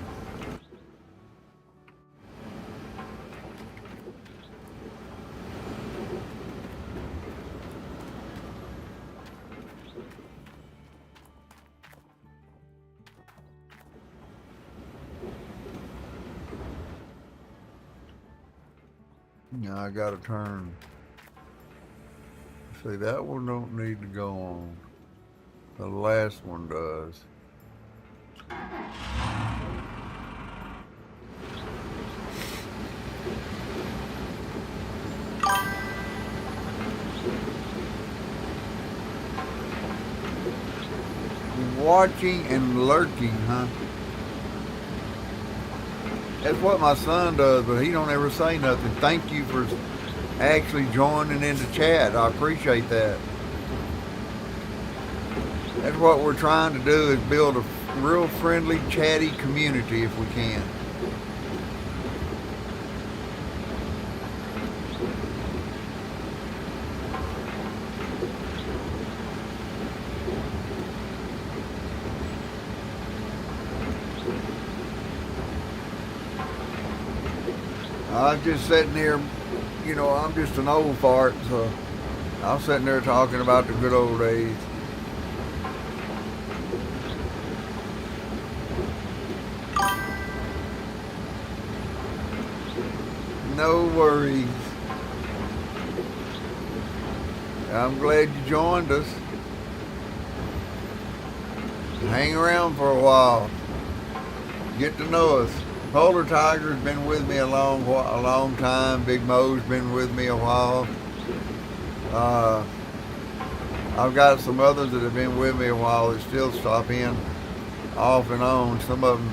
Now I gotta turn. See, that one don't need to go on. The last one does. Watching and lurking, huh? That's what my son does, but he don't ever say nothing. Thank you for actually joining in the chat. I appreciate that. That's what we're trying to do, is build a real friendly, chatty community if we can. I'm just sitting here, you know, I'm just an old fart, so I'm sitting there talking about the good old days. No worries. I'm glad you joined us. Hang around for a while. Get to know us. Polar Tiger's been with me a long time. Big Mo's been with me a while. I've got some others that have been with me a while that still stop in off and on. Some of them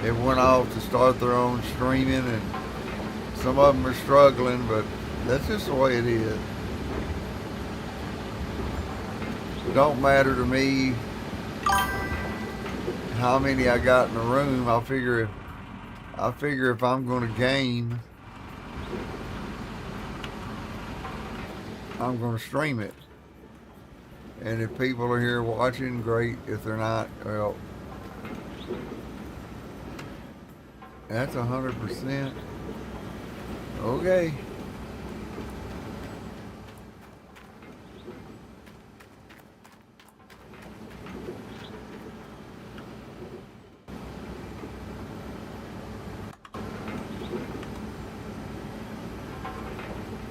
have went off to start their own streaming, and some of them are struggling, but that's just the way it is. It don't matter to me how many I got in the room. I figure if I'm going to game, I'm going to stream it. And if people are here watching, great. If they're not, well, that's 100%. Okay.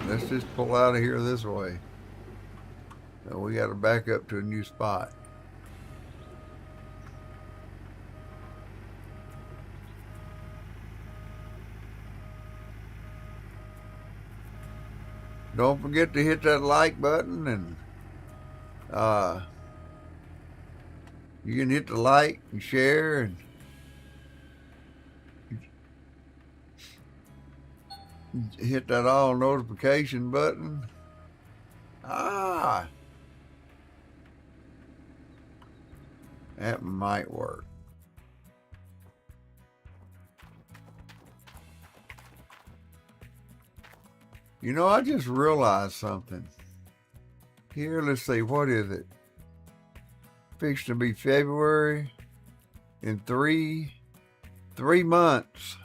Let's just pull out of here this way. So we got to back up to a new spot. Don't forget to hit that like button, and you can hit the like and share, and hit that all notification button. That might work. You know, I just realized something. Here, let's see, what is it? Fixing to be February. In three months,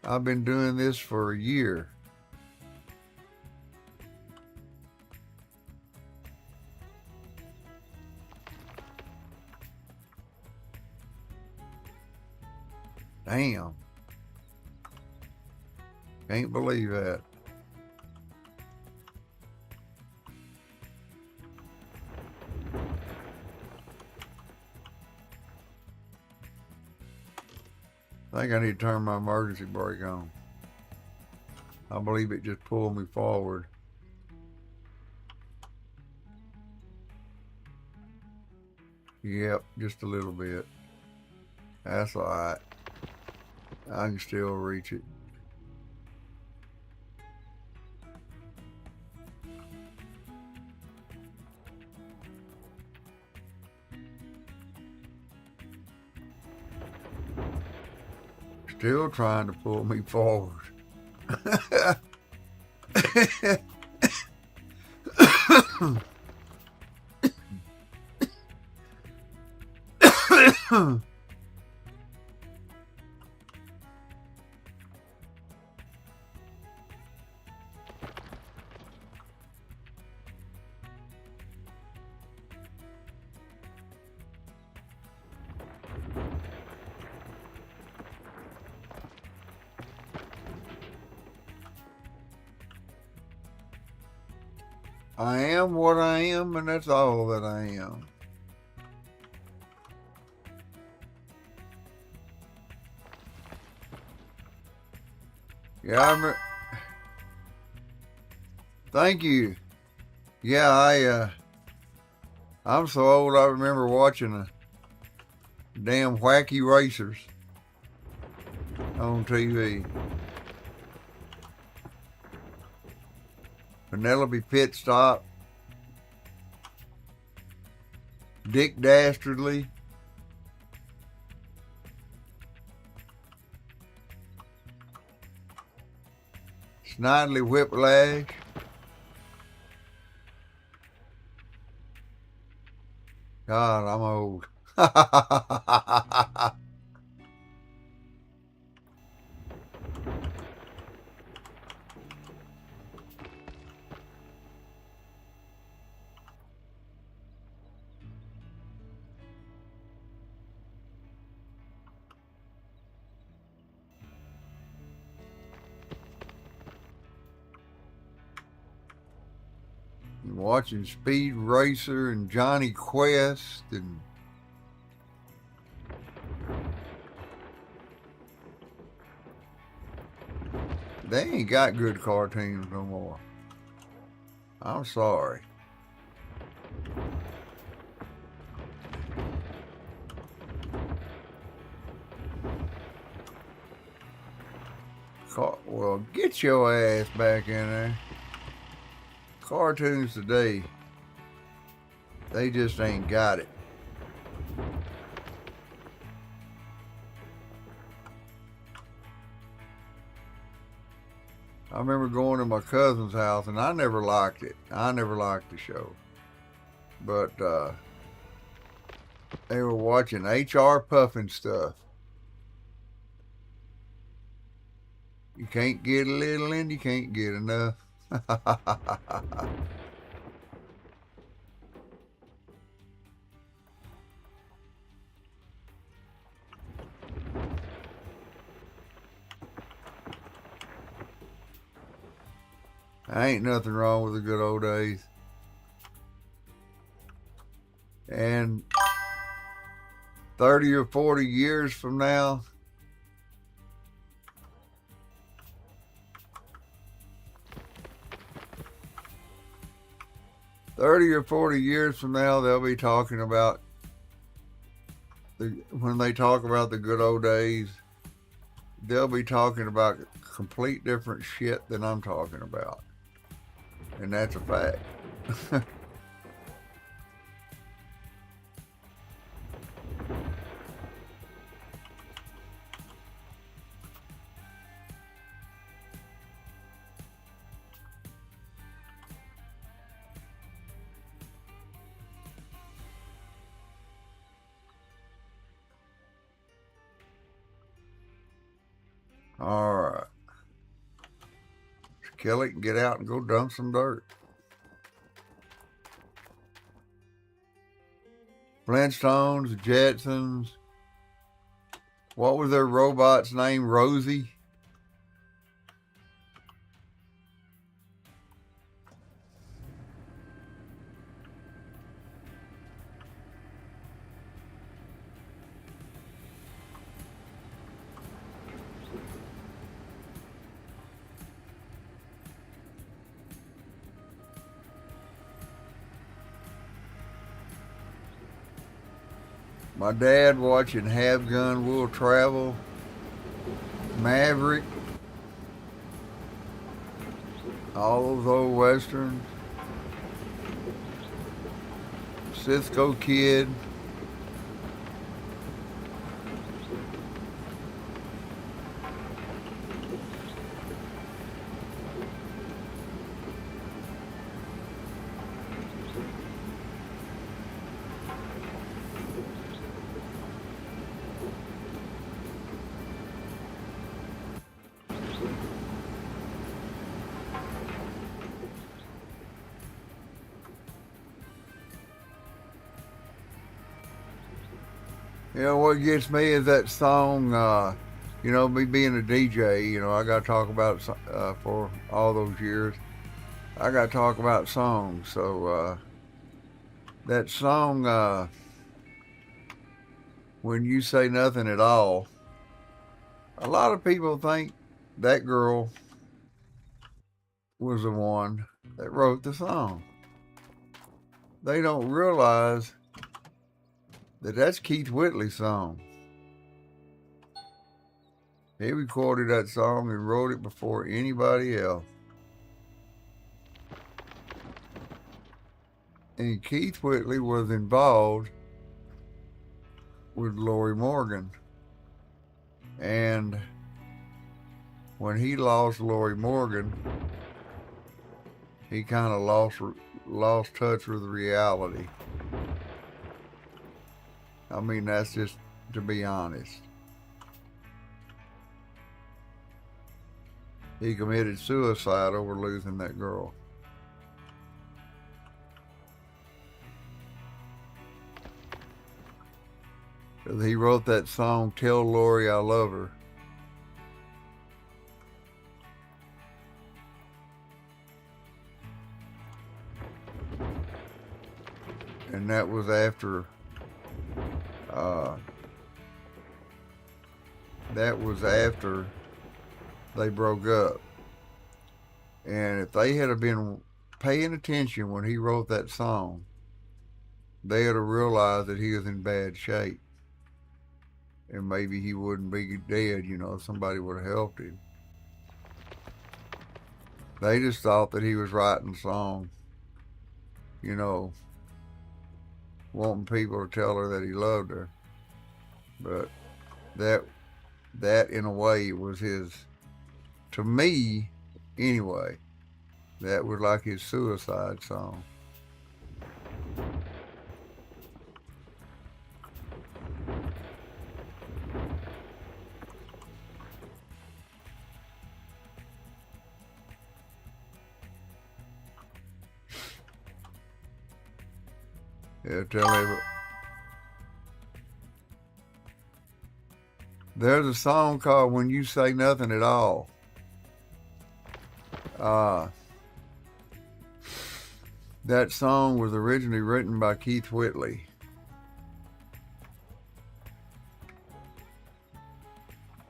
I've been doing this for a year. Damn. Can't believe that. I think I need to turn my emergency brake on. I believe it just pulled me forward. Yep, just a little bit. That's all right. I can still reach it. Still trying to pull me forward. I am what I am, and that's all that I am. Yeah, thank you. Yeah, I'm so old I remember watching the damn Wacky Racers on TV. Penelope Pitstop, Dick Dastardly, Snidely Whiplash, God, I'm old. Watching Speed Racer and Johnny Quest and they ain't got good cartoons no more. I'm sorry. Well, get your ass back in there. Cartoons today, they just ain't got it. I remember going to my cousin's house, and I never liked it. I never liked the show. But they were watching H.R. Pufnstuf. You can't get a little and you can't get enough. Ain't nothing wrong with the good old days. And 30 or 40 years from now, they'll be talking about when they talk about the good old days, they'll be talking about complete different shit than I'm talking about. And that's a fact. All right. Let's kill it and get out and go dump some dirt. Flintstones, Jetsons. What was their robot's name? Rosie? My dad watching Have Gun Will Travel, Maverick, all those old westerns, Cisco Kid. You know what gets me is that song. You know, me being a DJ. You know, I got to talk about for all those years. I got to talk about songs. So that song, "When You Say Nothing at All," a lot of people think that girl was the one that wrote the song. They don't realize that that's Keith Whitley's song. He recorded that song and wrote it before anybody else. And Keith Whitley was involved with Lorrie Morgan. And when he lost Lorrie Morgan, he kind of lost touch with reality. I mean, that's just to be honest. He committed suicide over losing that girl. He wrote that song, "Tell Lorrie I Love Her." And that was after they broke up. And if they had been paying attention when he wrote that song, they would have realized that he was in bad shape. And maybe he wouldn't be dead, you know, somebody would have helped him. They just thought that he was writing a song, you know, wanting people to tell her that he loved her. But that in a way was his, to me anyway, that was like his suicide song. Yeah, tell everybody. There's a song called "When You Say Nothing at All." That song was originally written by Keith Whitley.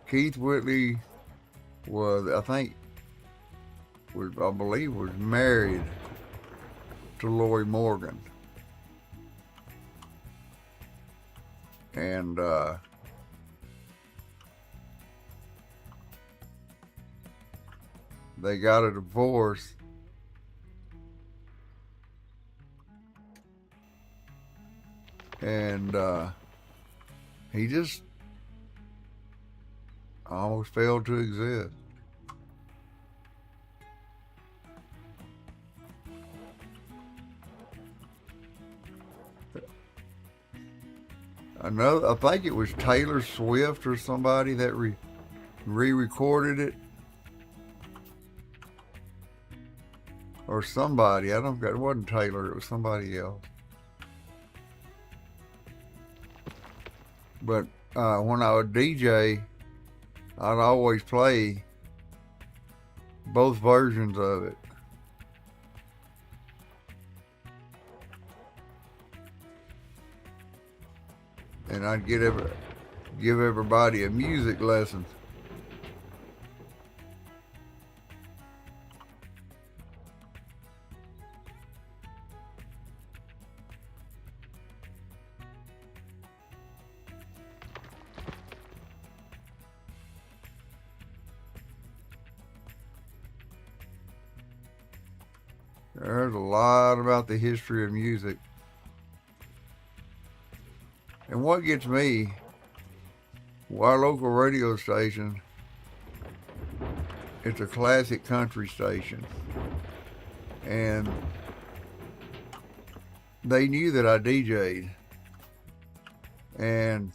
Keith Whitley was, I believe, was married to Lorrie Morgan. And they got a divorce. And he just almost failed to exist. I think it was Taylor Swift or somebody that re-recorded it, or somebody. I don't. It wasn't Taylor. It was somebody else. But when I would DJ, I'd always play both versions of it. And I'd give everybody a music lesson. There's a lot about the history of music. And what gets me, our local radio station, it's a classic country station. And they knew that I DJ'd. And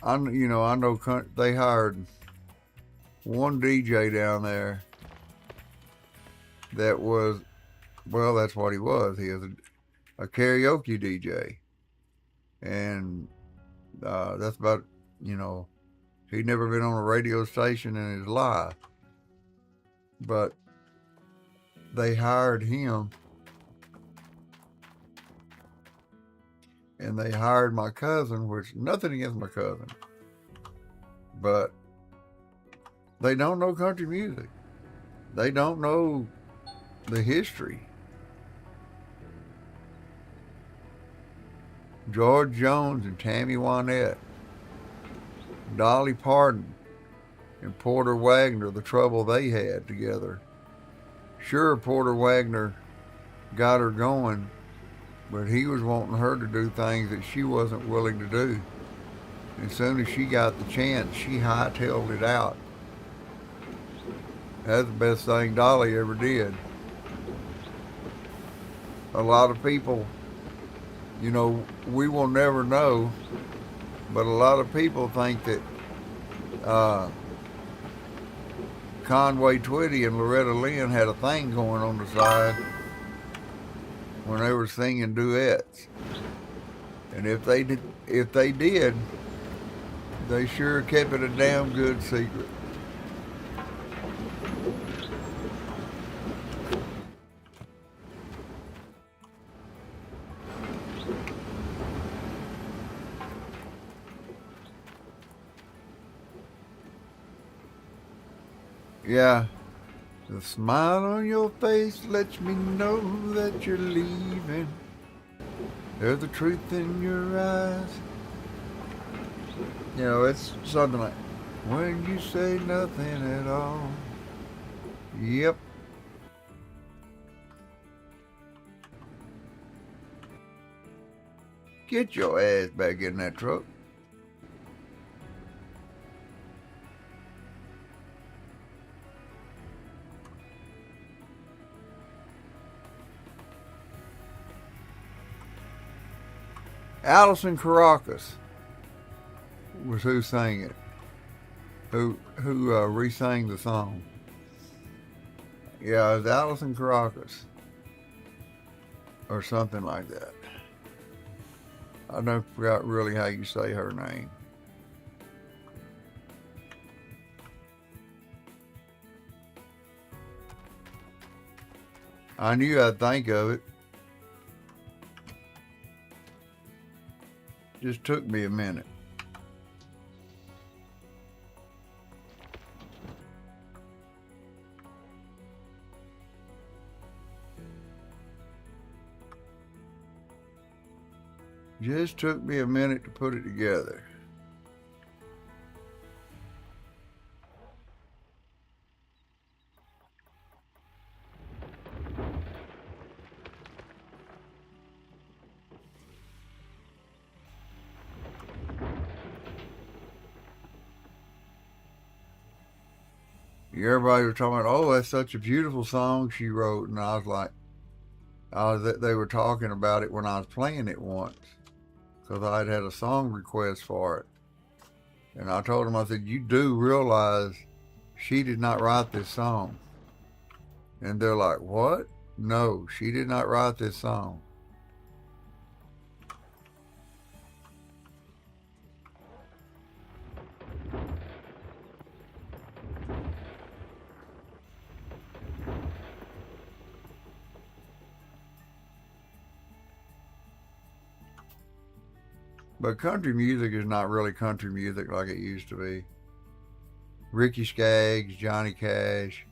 I know they hired one DJ down there that was, well, that's what he was. He was a karaoke DJ. And that's about, you know, he'd never been on a radio station in his life. But they hired him, and they hired my cousin, which nothing against my cousin, but they don't know country music. They don't know the history. George Jones and Tammy Wynette, Dolly Parton and Porter Wagoner, the trouble they had together. Sure, Porter Wagoner got her going, but he was wanting her to do things that she wasn't willing to do. As soon as she got the chance, she hightailed it out. That's the best thing Dolly ever did. A lot of people, you know, we will never know, but a lot of people think that Conway Twitty and Loretta Lynn had a thing going on the side when they were singing duets. And if they did, they sure kept it a damn good secret. Yeah, the smile on your face lets me know that you're leaving. There's the truth in your eyes. You know, it's something like, when you say nothing at all. Yep. Get your ass back in that truck. Alison Caracas was who sang it, who re-sang the song. Yeah, it was Alison Caracas or something like that. I don't forgot really how you say her name. I knew I'd think of it. Just took me a minute. Just took me a minute to put it together. Everybody was talking about, oh, that's such a beautiful song she wrote. And I was like, they were talking about it when I was playing it once, because I'd had a song request for it. And I told them, I said, you do realize she did not write this song. And they're like, what? No, she did not write this song. But country music is not really country music like it used to be. Ricky Skaggs, Johnny Cash,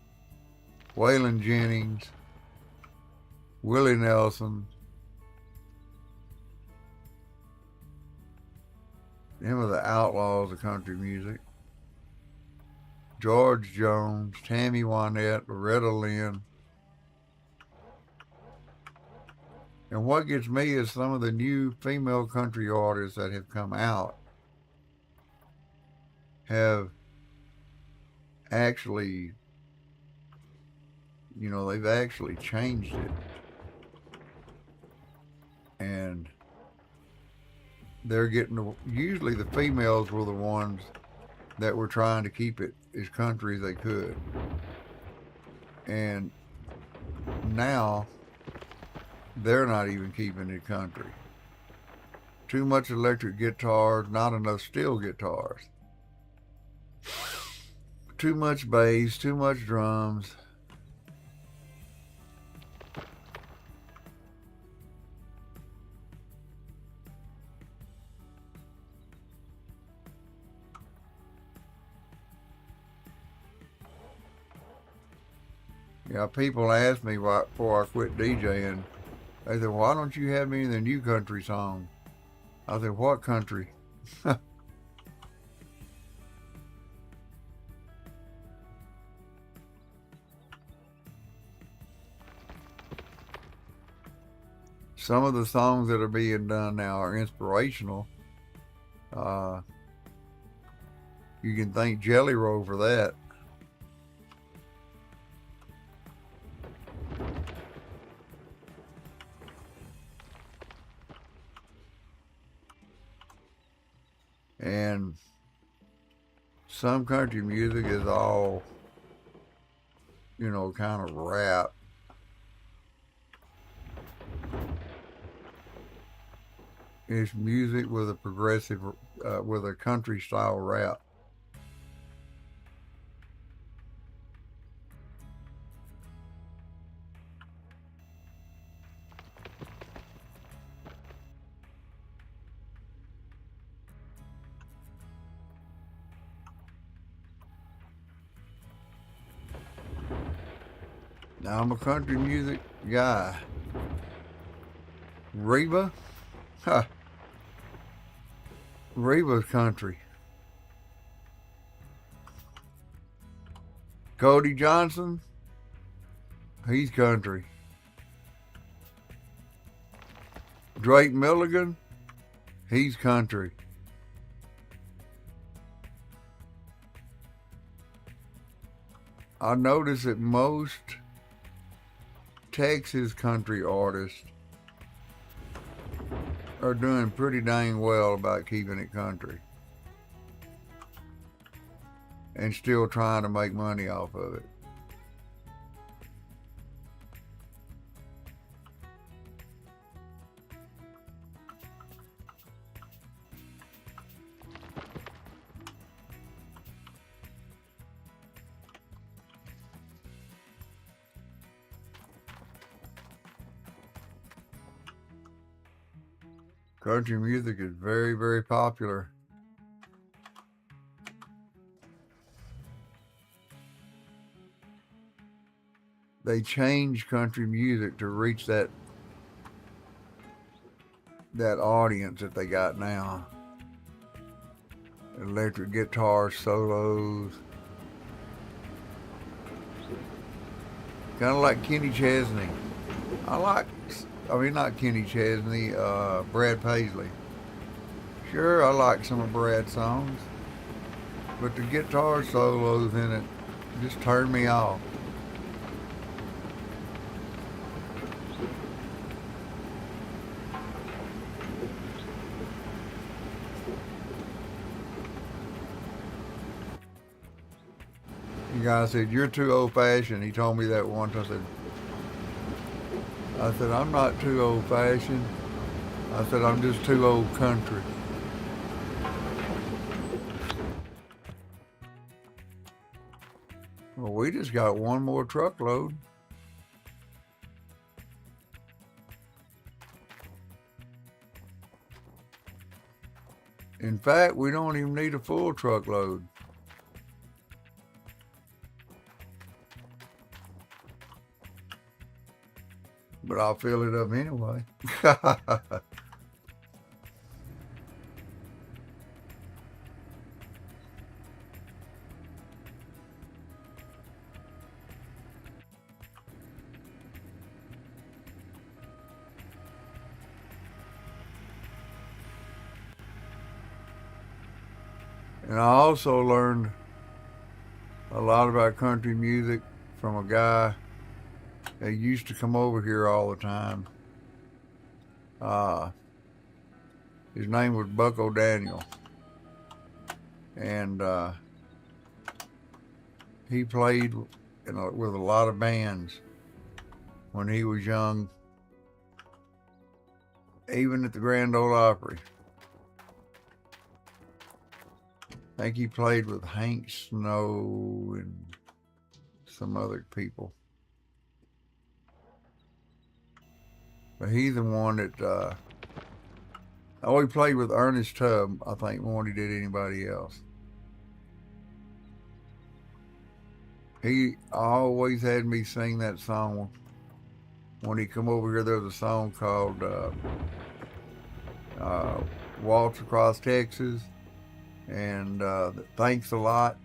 Waylon Jennings, Willie Nelson. Them are the outlaws of country music. George Jones, Tammy Wynette, Loretta Lynn. And what gets me is some of the new female country artists that have come out have actually, you know, they've actually changed it. And they're getting, usually the females were the ones that were trying to keep it as country as they could. And now they're not even keeping it country. Too much electric guitars, not enough steel guitars. Too much bass, too much drums. Yeah, people ask me why, before I quit DJing, they said, why don't you have any of the new country songs? I said, what country? Some of the songs that are being done now are inspirational. You can thank Jelly Roll for that. And some country music is all, you know, kind of rap. It's music with a progressive, with a country style rap. Now I'm a country music guy. Reba? Ha. Reba's country. Cody Johnson? He's country. Drake Milligan? He's country. I notice that most Texas country artists are doing pretty dang well about keeping it country and still trying to make money off of it. Country music is very, very popular. They changed country music to reach that audience that they got now. Electric guitar solos. Kind of like Kenny Chesney. Not Kenny Chesney, Brad Paisley. Sure, I like some of Brad's songs, but the guitar solos in it just turned me off. The guy said, "You're too old-fashioned." He told me that once. I said, "I'm not too old-fashioned." I said, "I'm just too old country." Well, we just got one more truckload. In fact, we don't even need a full truckload. But I'll fill it up anyway. And I also learned a lot about country music from a guy that used to come over here all the time. His name was Buck O'Daniel. And he played with a lot of bands when he was young, even at the Grand Ole Opry. I think he played with Hank Snow and some other people. But he's the one that, oh, he played with Ernest Tubb, I think, more than he did anybody else. He always had me sing that song. When he come over here, there was a song called Waltz Across Texas and Thanks a Lot.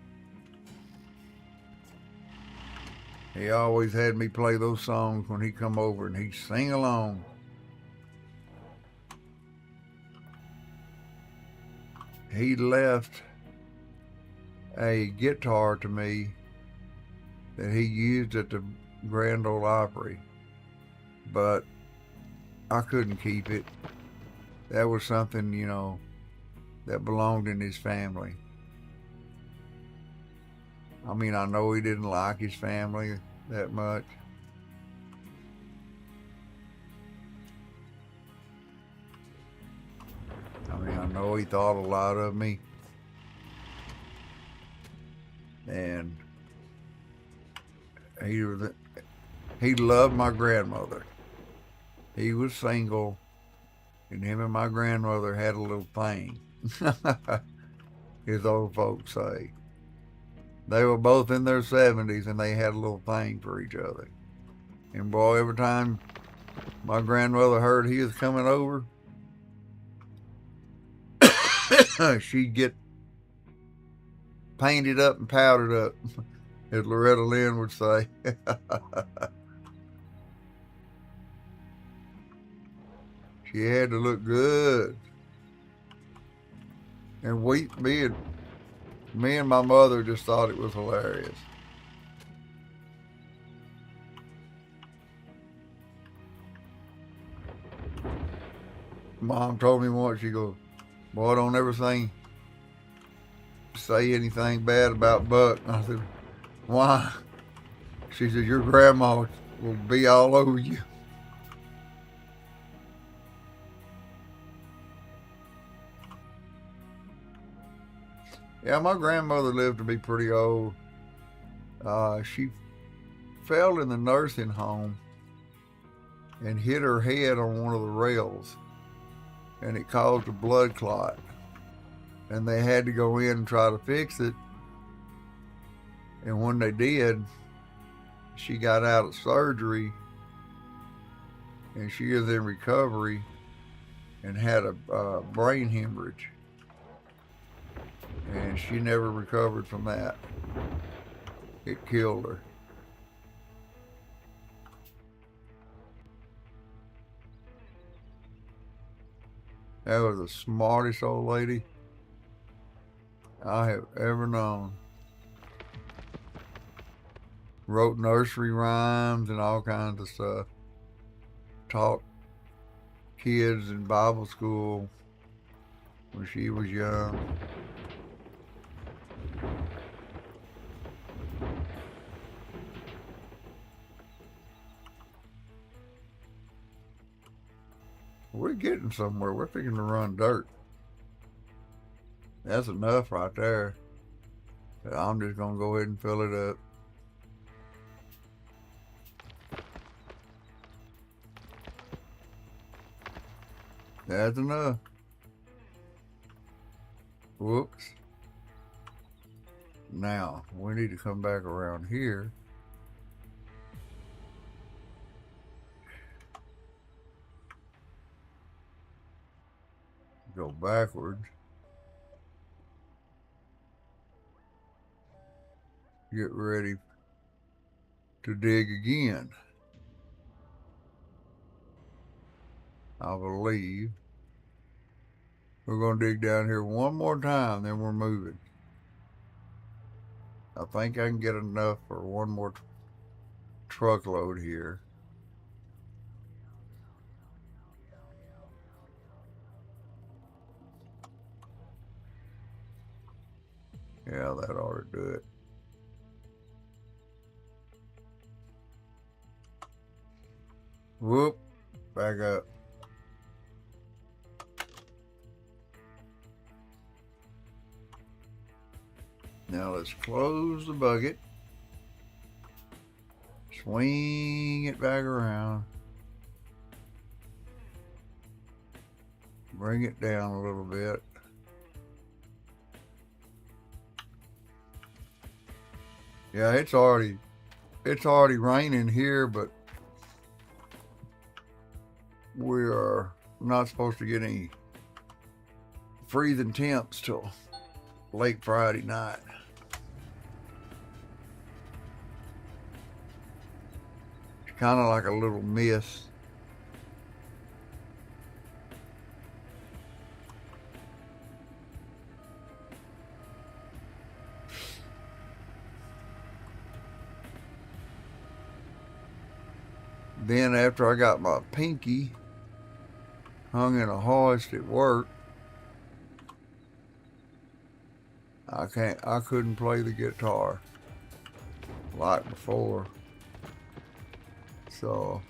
He always had me play those songs when he come over and he'd sing along. He left a guitar to me that he used at the Grand Ole Opry, but I couldn't keep it. That was something, you know, that belonged in his family. I mean, I know he didn't like his family that much. I mean, I know he thought a lot of me. And he loved my grandmother. He was single, and him and my grandmother had a little thing, as old folks say. They were both in their 70s, and they had a little thing for each other. And boy, every time my grandmother heard he was coming over, she'd get painted up and powdered up, as Loretta Lynn would say. She had to look good. And me and my mother just thought it was hilarious. Mom told me once, she goes, boy, don't ever say anything bad about Buck. And I said, why? She said, your grandma will be all over you. Yeah, my grandmother lived to be pretty old. She fell in the nursing home and hit her head on one of the rails, and it caused a blood clot. And they had to go in and try to fix it. And when they did, she got out of surgery, and she is in recovery and had a brain hemorrhage. And she never recovered from that. It killed her. That was the smartest old lady I have ever known. Wrote nursery rhymes and all kinds of stuff. Taught kids in Bible school when she was young. We're getting somewhere. We're fixing to run dirt. That's enough right there. I'm just going to go ahead and fill it up. That's enough. Whoops. Now, we need to come back around here. Go backwards. Get ready to dig again. I believe we're going to dig down here one more time, then we're moving. I think I can get enough for one more truckload here. Yeah, that ought to do it. Whoop, back up. Now let's close the bucket. Swing it back around. Bring it down a little bit. Yeah, it's already raining here, but we are not supposed to get any freezing temps till late Friday night. It's kind of like a little mist. Then after I got my pinky hung in a hoist at work, I couldn't play the guitar like before. So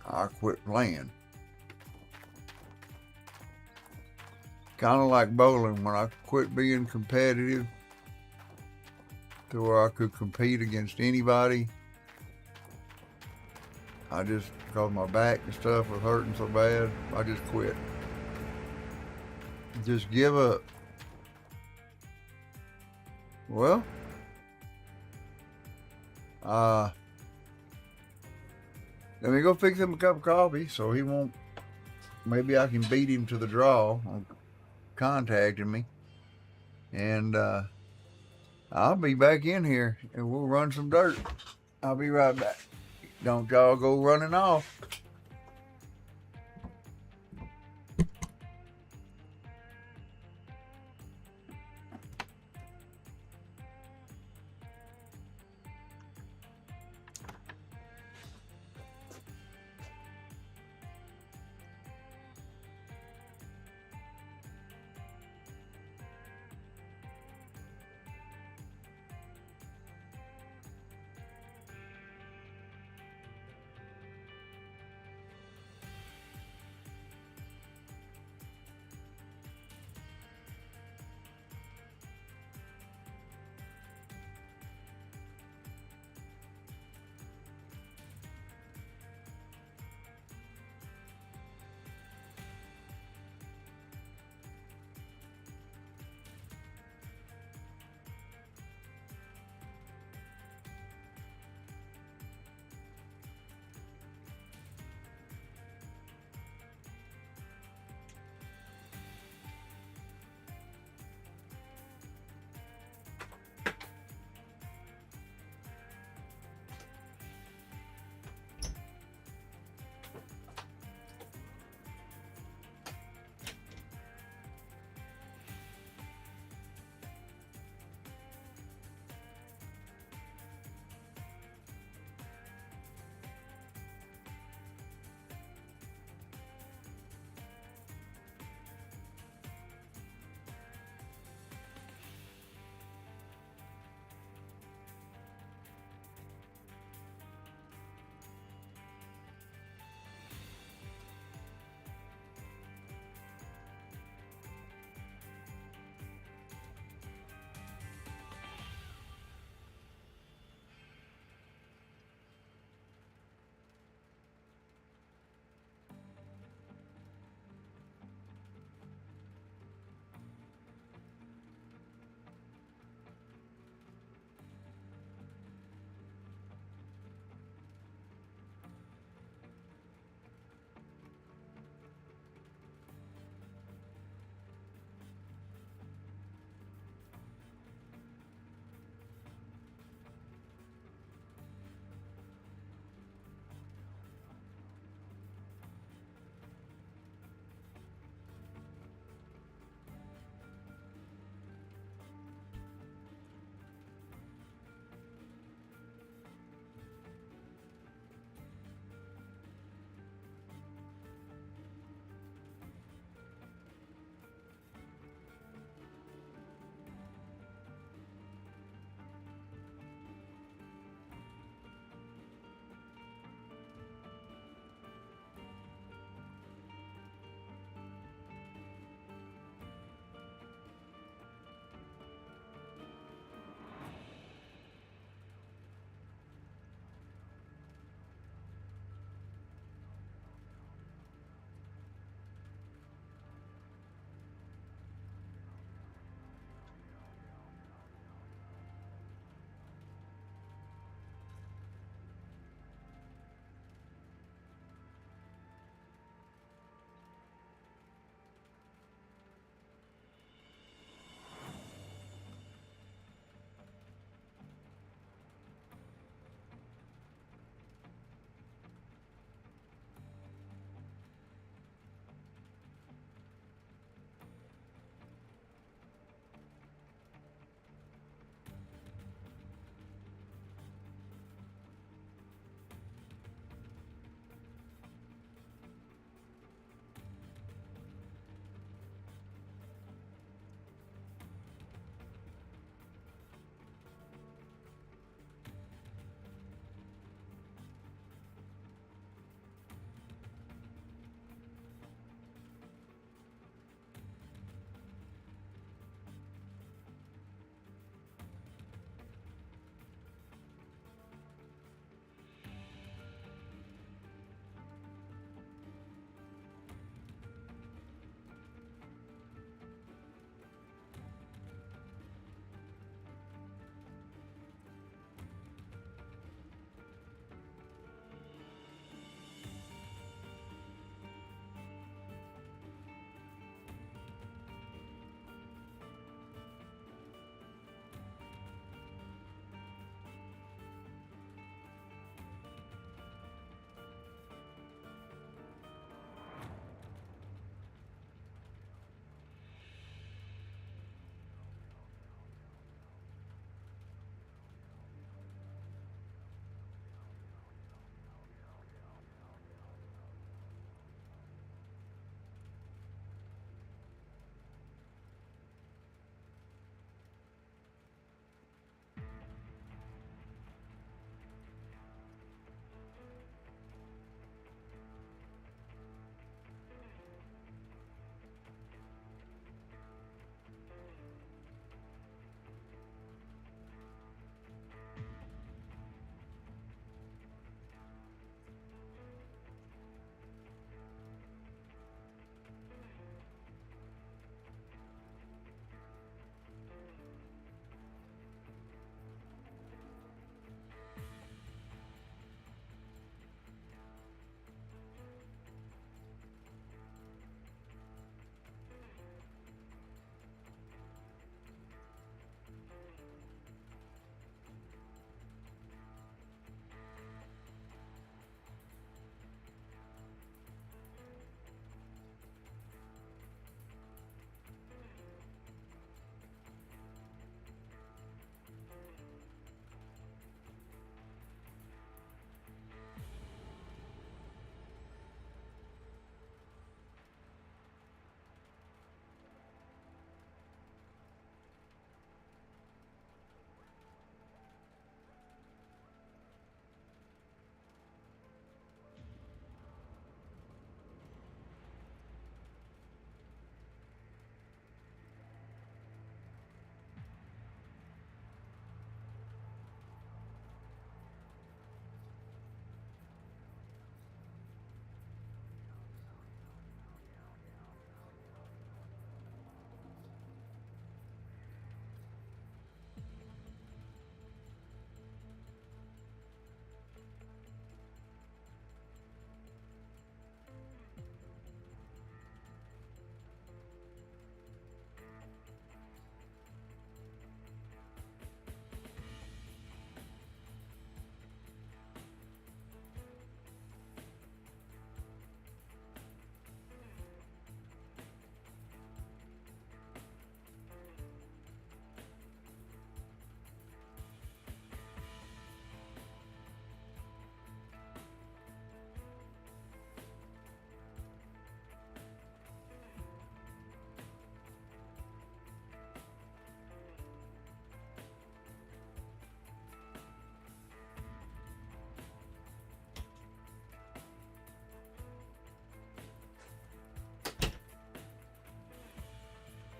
I quit playing. Kind of like bowling, when I quit being competitive to where I could compete against anybody, because my back and stuff was hurting so bad, I just quit. Just give up. Well, let me go fix him a cup of coffee so he won't, maybe I can beat him to the draw on contacting me. And I'll be back in here and we'll run some dirt. I'll be right back. Don't y'all go running off.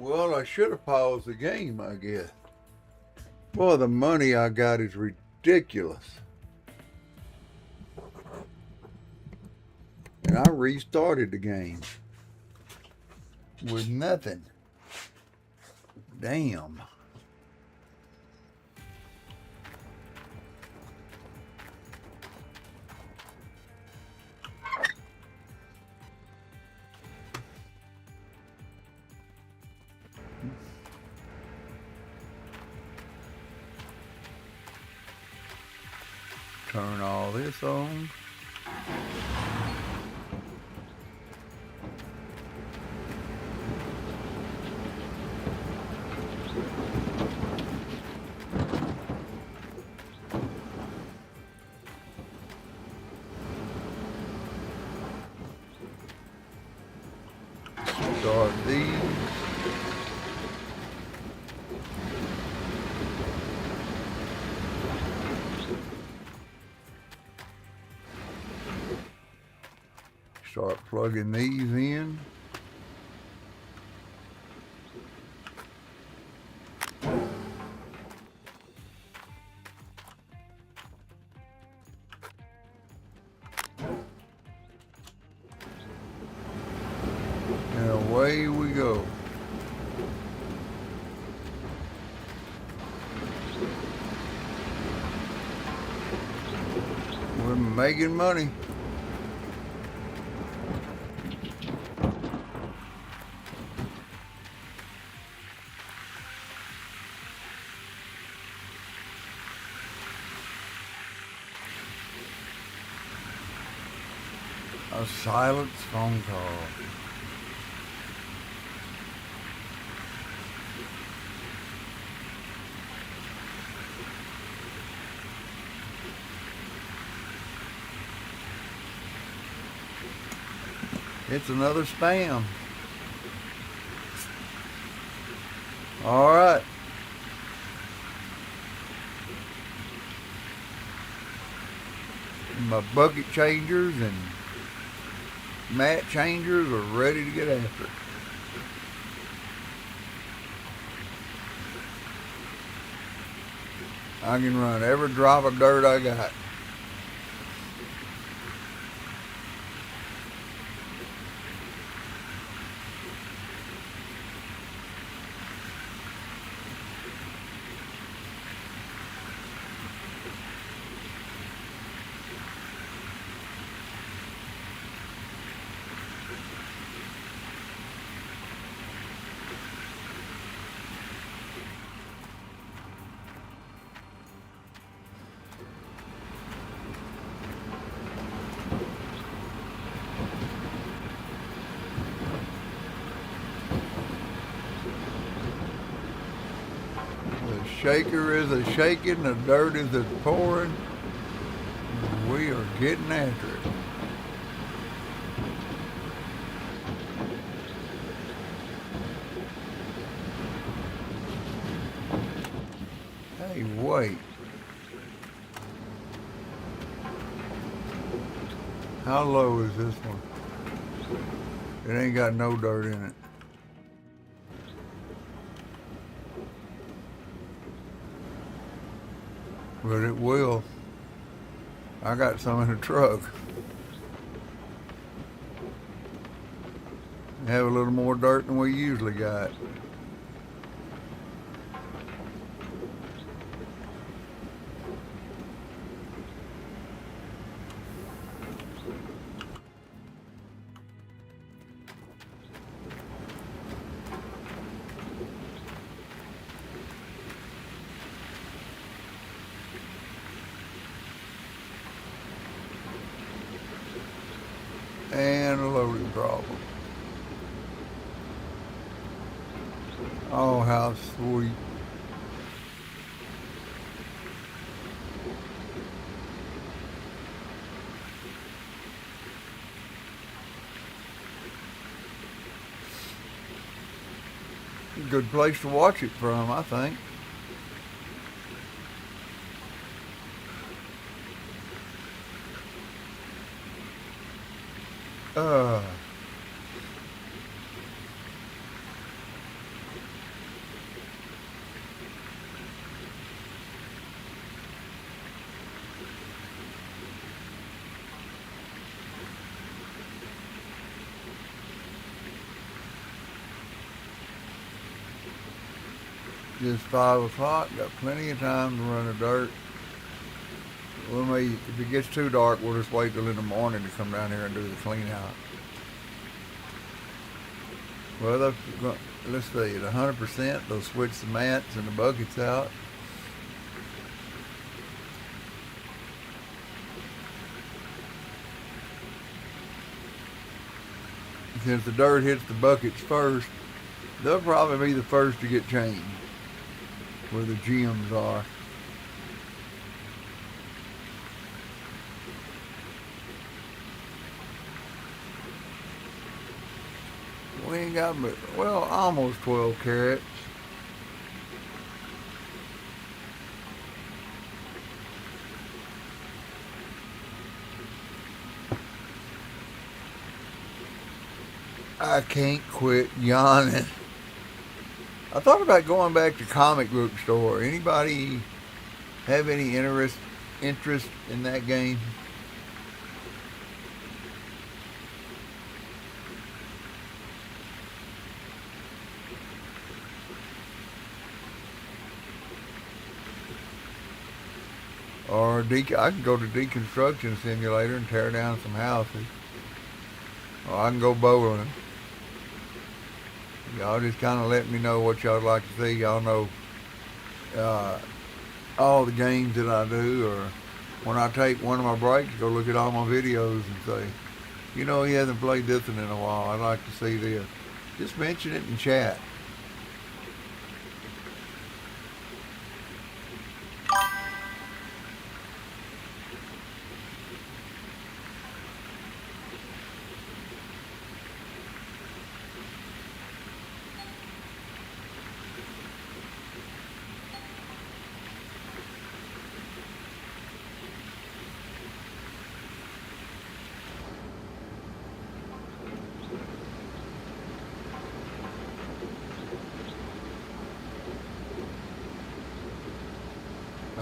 Well, I should have paused the game, I guess. Boy, the money I got is ridiculous. And I restarted the game with nothing. Damn. Turn all this on. Start these. Start plugging these in. And away we go. We're making money. A silence phone call. It's another spam. All right. My bucket changers and mat changers are ready to get after it. I can run every drop of dirt I got. The shaker is a shaking, the dirt is a pouring. We are getting after it. Hey, wait. How low is this one? It ain't got no dirt in it. But it will. I got some in the truck. Have a little more dirt than we usually got. And a loading problem. Oh, how sweet. Good place to watch it from, I think. Just 5 o'clock. Got plenty of time to run the dirt. If it gets too dark, we'll just wait till in the morning to come down here and do the clean out. Well, let's see, at 100%, they'll switch the mats and the buckets out. Since the dirt hits the buckets first, they'll probably be the first to get changed where the gems are. We ain't got but, well, almost 12 carats. I can't quit yawning. I thought about going back to comic book store. Anybody have any interest in that game? Or I can go to Deconstruction Simulator and tear down some houses. Or I can go bowling. Y'all just kind of let me know what y'all like to see. Y'all know all the games that I do, or when I take one of my breaks, go look at all my videos and say, you know, he hasn't played this in a while. I'd like to see this. Just mention it in chat.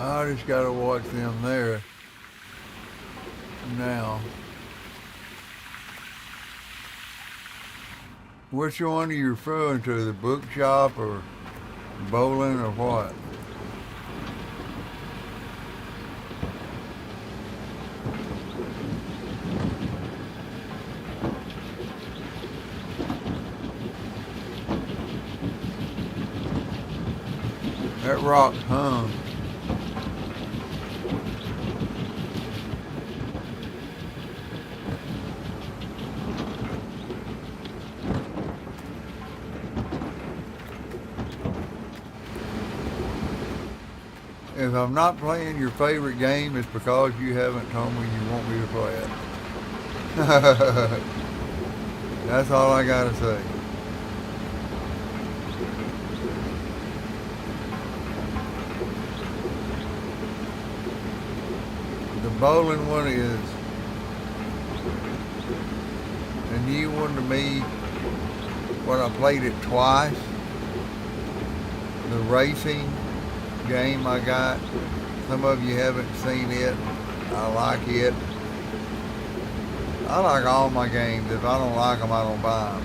I just gotta watch them there now. Which one are you referring to? The bookshop or bowling or what? That rock hung. If I'm not playing your favorite game, it's because you haven't told me you want me to play it. That's all I gotta say. The bowling one is a new one to me. When I played it twice, the racing game I got. Some of you haven't seen it. I like it. I like all my games. If I don't like them, I don't buy them.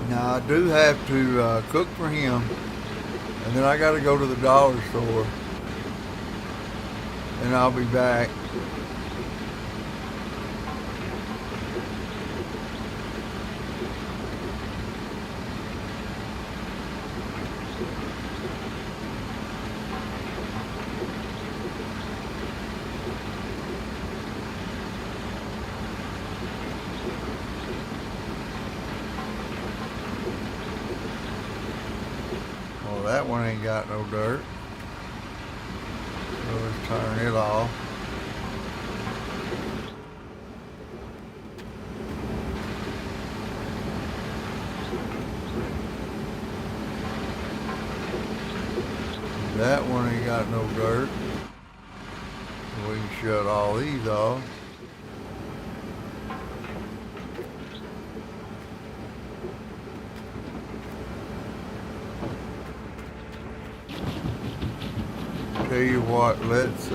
Now I do have to cook for him, and then I got to go to the dollar store, and I'll be back. That one ain't got no dirt. So let's turn it off. That one ain't got no dirt. We can shut all these off. Tell you what, let's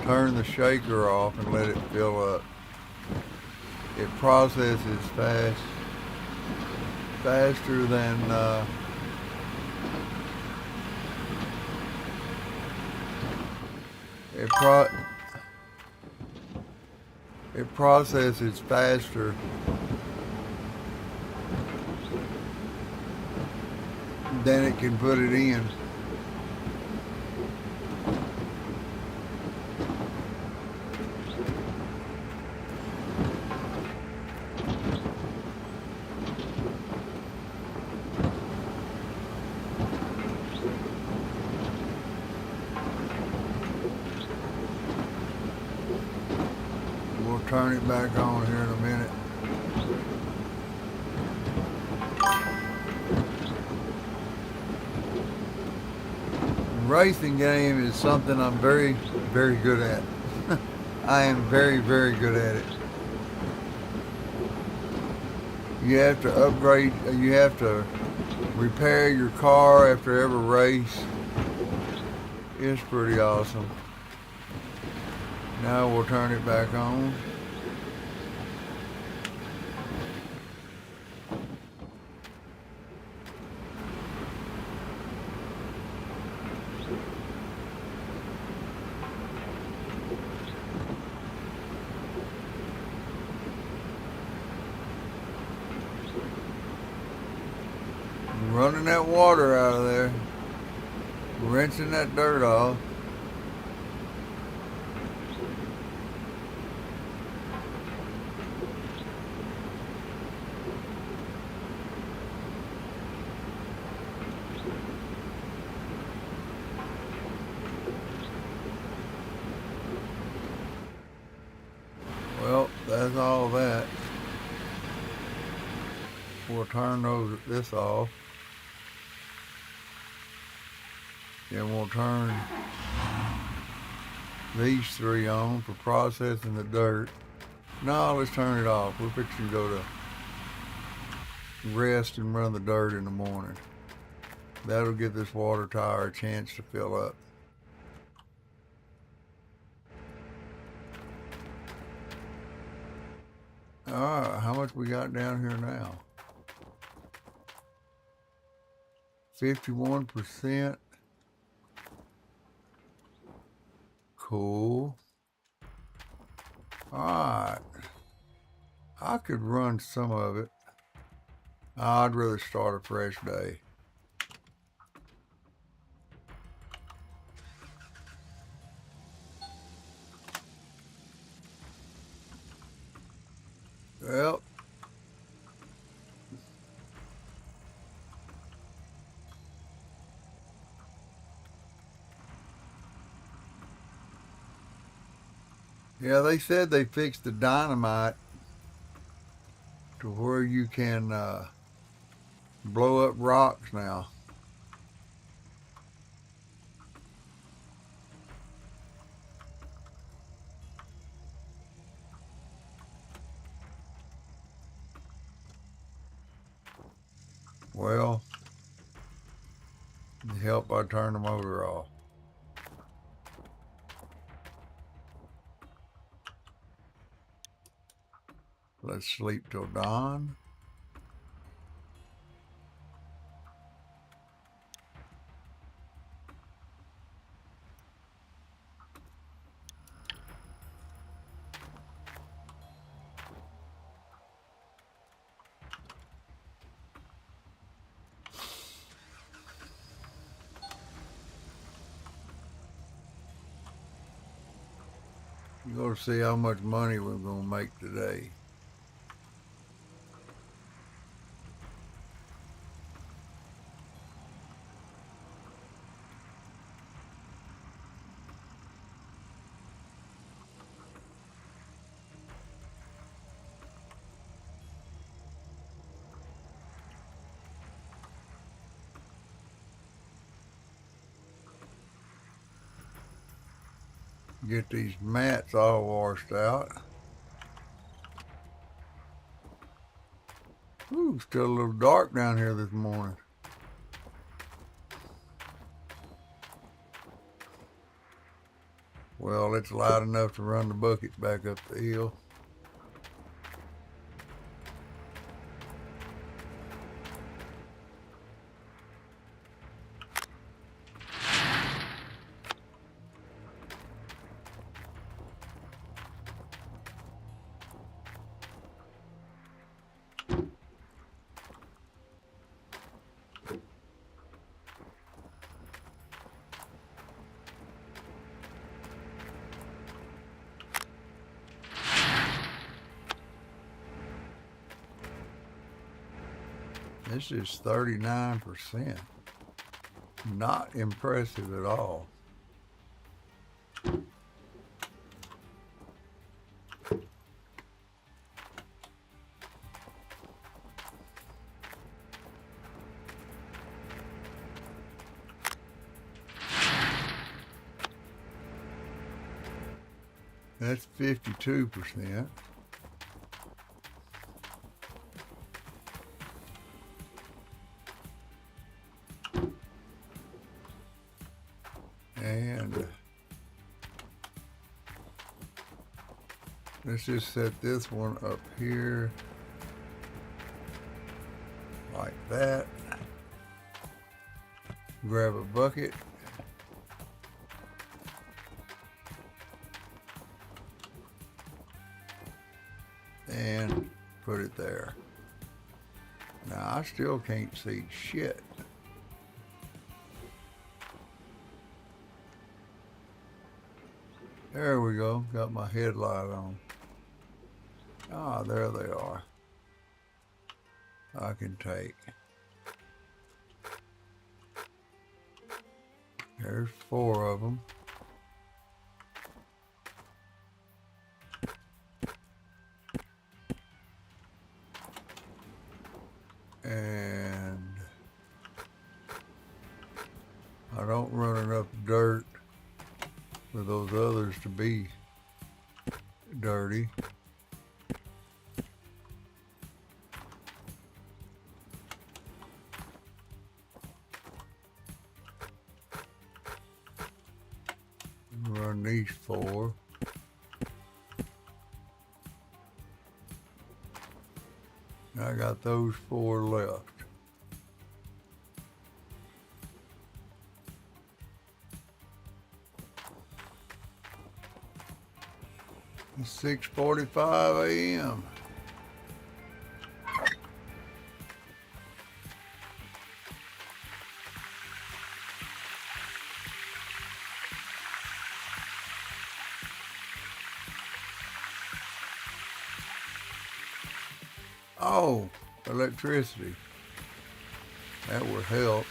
turn the shaker off and let it fill up. It processes faster than it processes faster than it can put it in. We'll turn it back on here in a minute. Racing game is something I'm very, very good at. I am very, very good at it. You have to upgrade, you have to repair your car after every race. It's pretty awesome. Now we'll turn it back on. Running that water out of there, rinsing that dirt off. Well, that's all that. We'll turn this off. Then we'll turn these three on for processing the dirt. No, let's turn it off. We're fixing to go to rest and run the dirt in the morning. That'll give this water tower a chance to fill up. Alright, how much we got down here now? 51%. Cool. Alright. I could run some of it. I'd rather start a fresh day. Well, yeah, they said they fixed the dynamite to where you can blow up rocks now. Well, help I turn the motor off. Let's sleep till dawn. You're going to see how much money we're going to make today. Get these mats all washed out. Ooh, still a little dark down here this morning. Well, it's light enough to run the buckets back up the hill. This is 39%. Not impressive at all. That's 52%. And let's just set this one up here like that. Grab a bucket. And put it there. Now I still can't see shit. There we go, got my headlight on. Ah, there they are. I can take. There's 4 of them. And I don't run enough dirt for those others to be dirty. Run these 4. I got those 4 left. It's 6:45 a.m. Oh, electricity. That would help.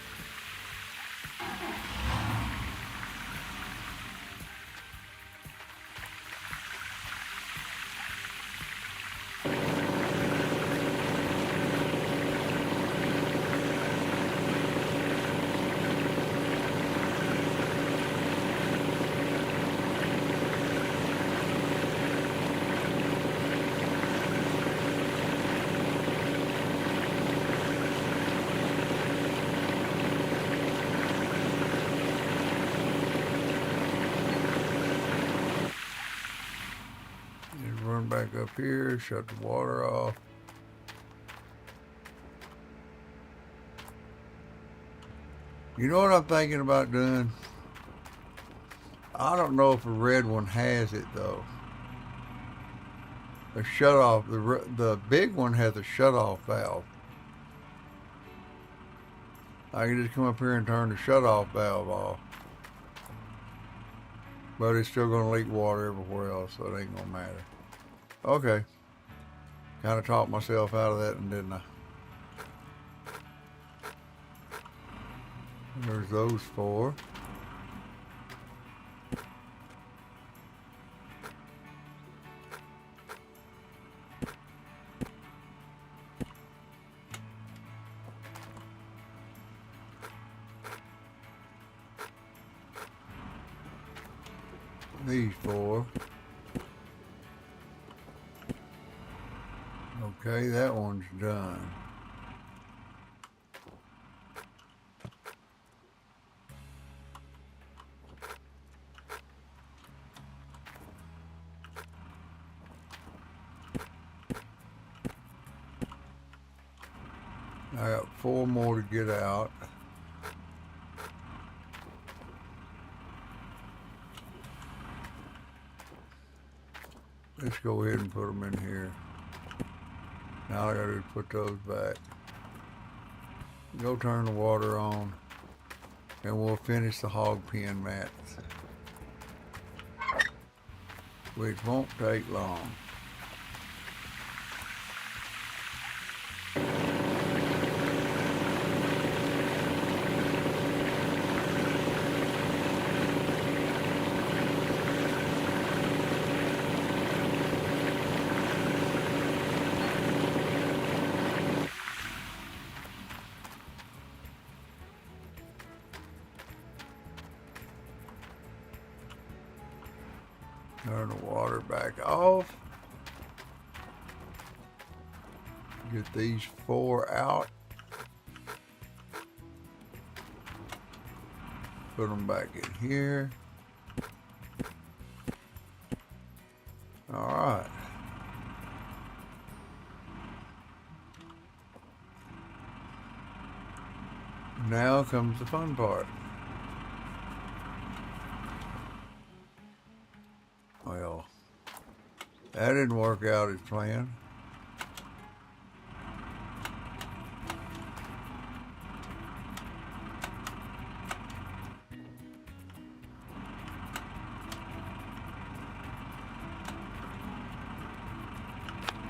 Run back up here, shut the water off. You know what I'm thinking about doing? I don't know if a red one has it though. A shut off. The big one has a shut off valve. I can just come up here and turn the shut off valve off. But it's still gonna leak water everywhere else, so it ain't gonna matter. Okay. Kind of talked myself out of that, didn't I? There's those 4. these 4. Okay, that one's done. I got 4 more to get out. Let's go ahead and put them in here. Now I gotta put those back. Go turn the water on, and we'll finish the hog pen mats, which won't take long. Turn the water back off. Get these 4 out. Put them back in here. All right. Now comes the fun part. Well, that didn't work out as planned.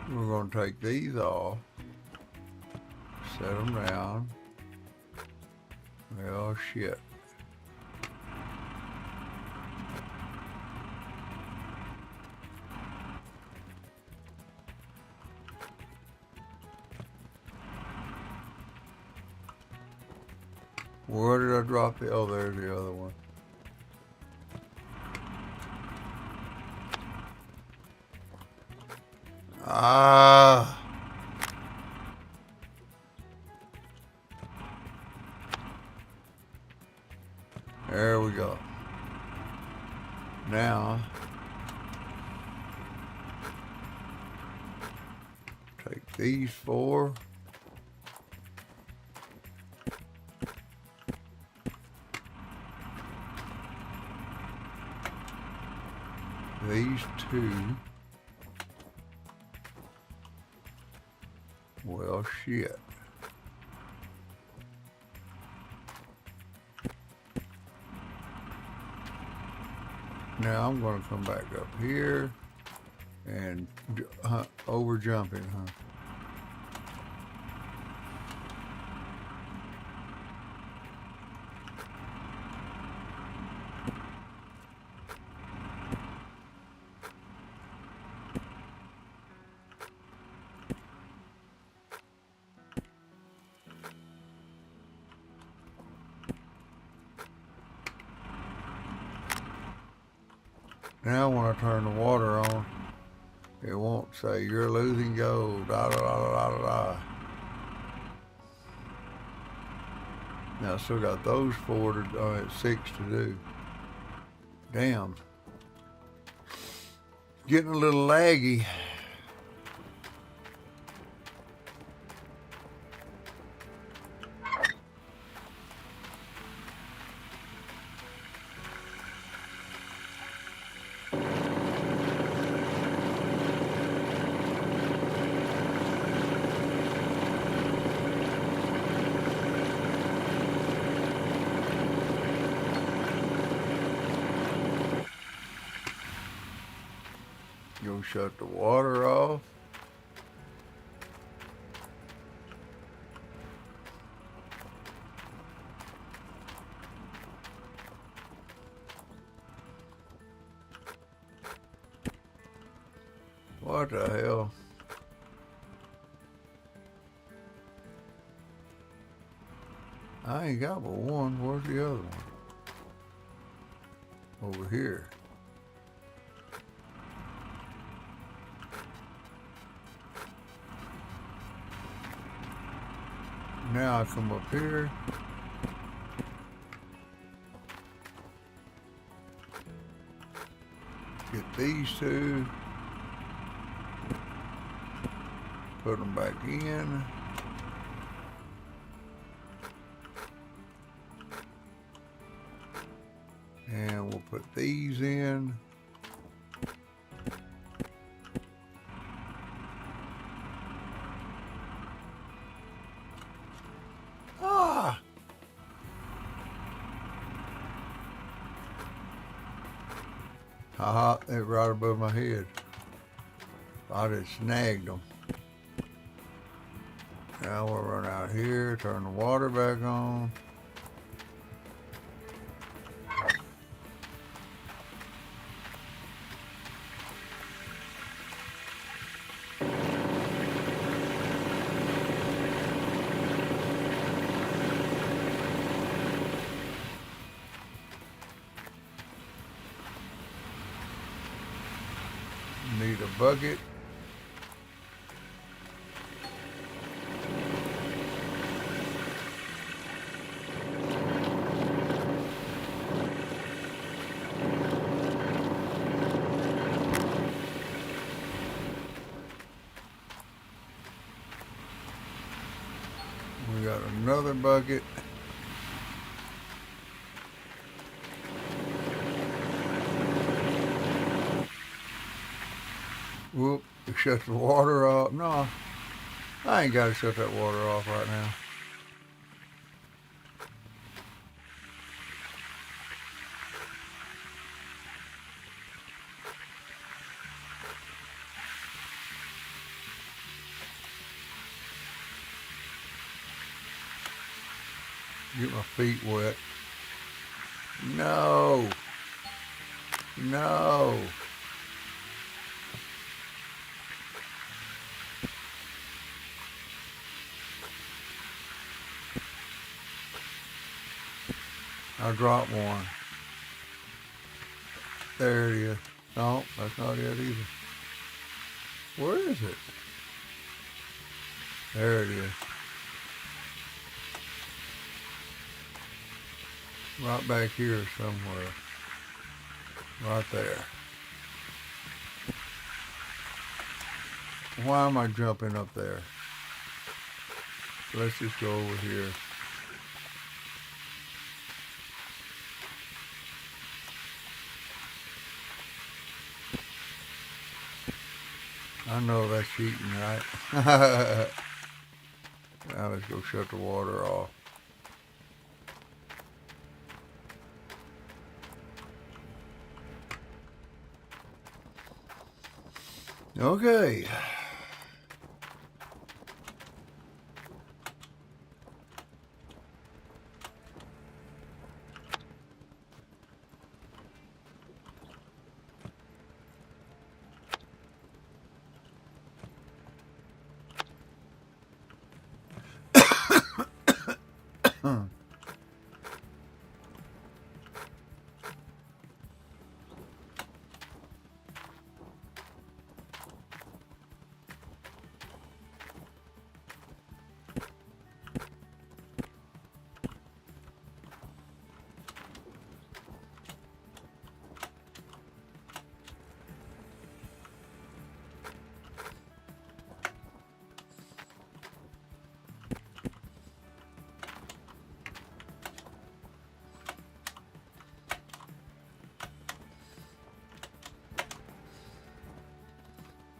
We're going to take these off, set them down. Well, shit. Where did I drop the? Oh, there's the other one. Ah. There we go. Now, take these 4. These 2. Well, shit. Now I'm going to come back up here and over jumping, huh? Now when I turn the water on, it won't say you're losing gold, da da da da da da. Now I still got those 4 to, 6 to do. Damn. Getting a little laggy. You'll shut the water off. What the hell? I ain't got but one. Where's the other one? Over here. Now I come up here. Get these two. Put them back in. And we'll put these in. Ah! Haha, it right above my head. I just snagged them. Now we'll run out here, turn the water back on. Need a bucket. We got another bucket. Whoop, it shut the water off. No, I ain't got to shut that water off right now. Get my feet wet. No. No. I dropped one. There it is. No, that's not it either. Where is it? There it is. Right back here somewhere. Right there. Why am I jumping up there? Let's just go over here. I know that's cheating, right? Now let's go shut the water off. Okay.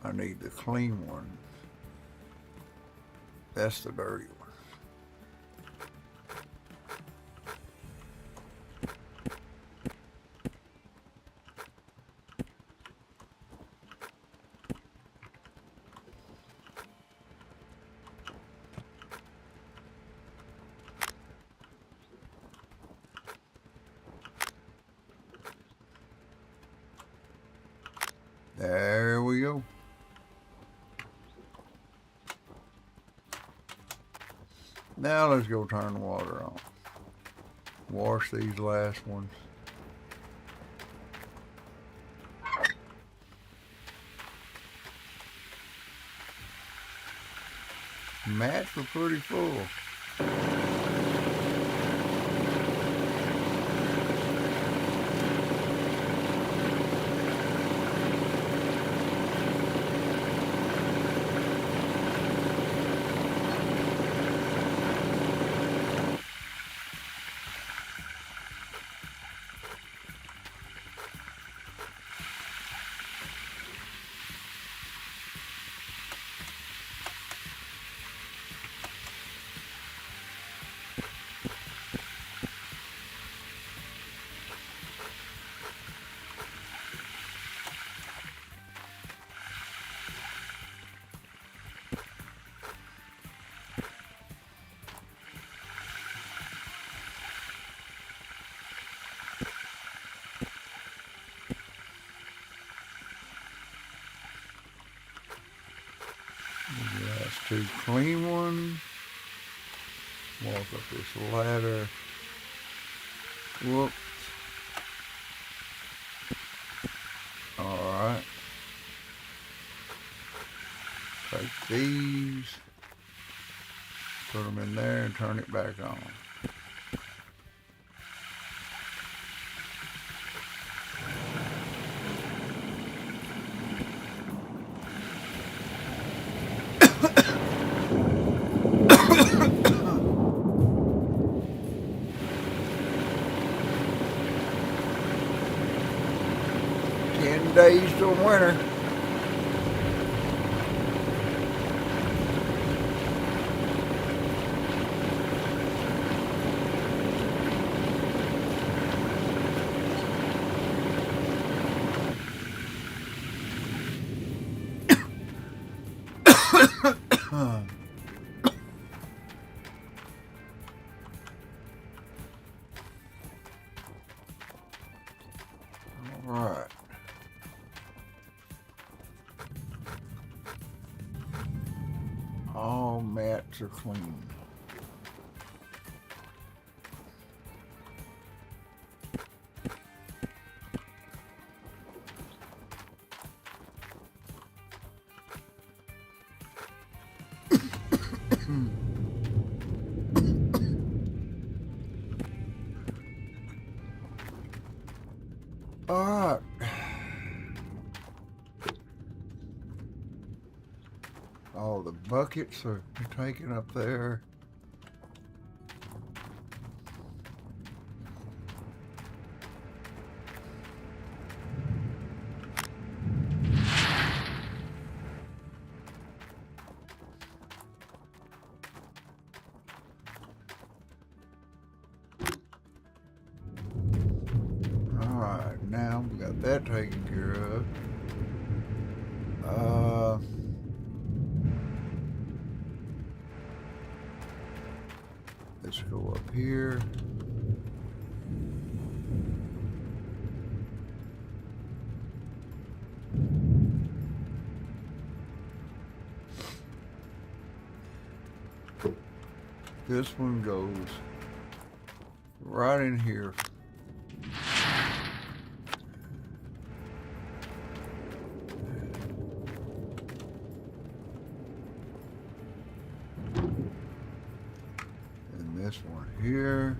I need the clean one. That's the dirty one. There we go. Now let's go turn the water on. Wash these last ones. Mats were pretty full. That's two clean ones. Walk up this ladder. Whoops. Alright. Take these. Put them in there and turn it back on. Days till winter. All right. All mats are clean. All right. All the buckets are taken up there. Alright, now we got that taken care of. Let's go up here. This one goes right in here. And this one here.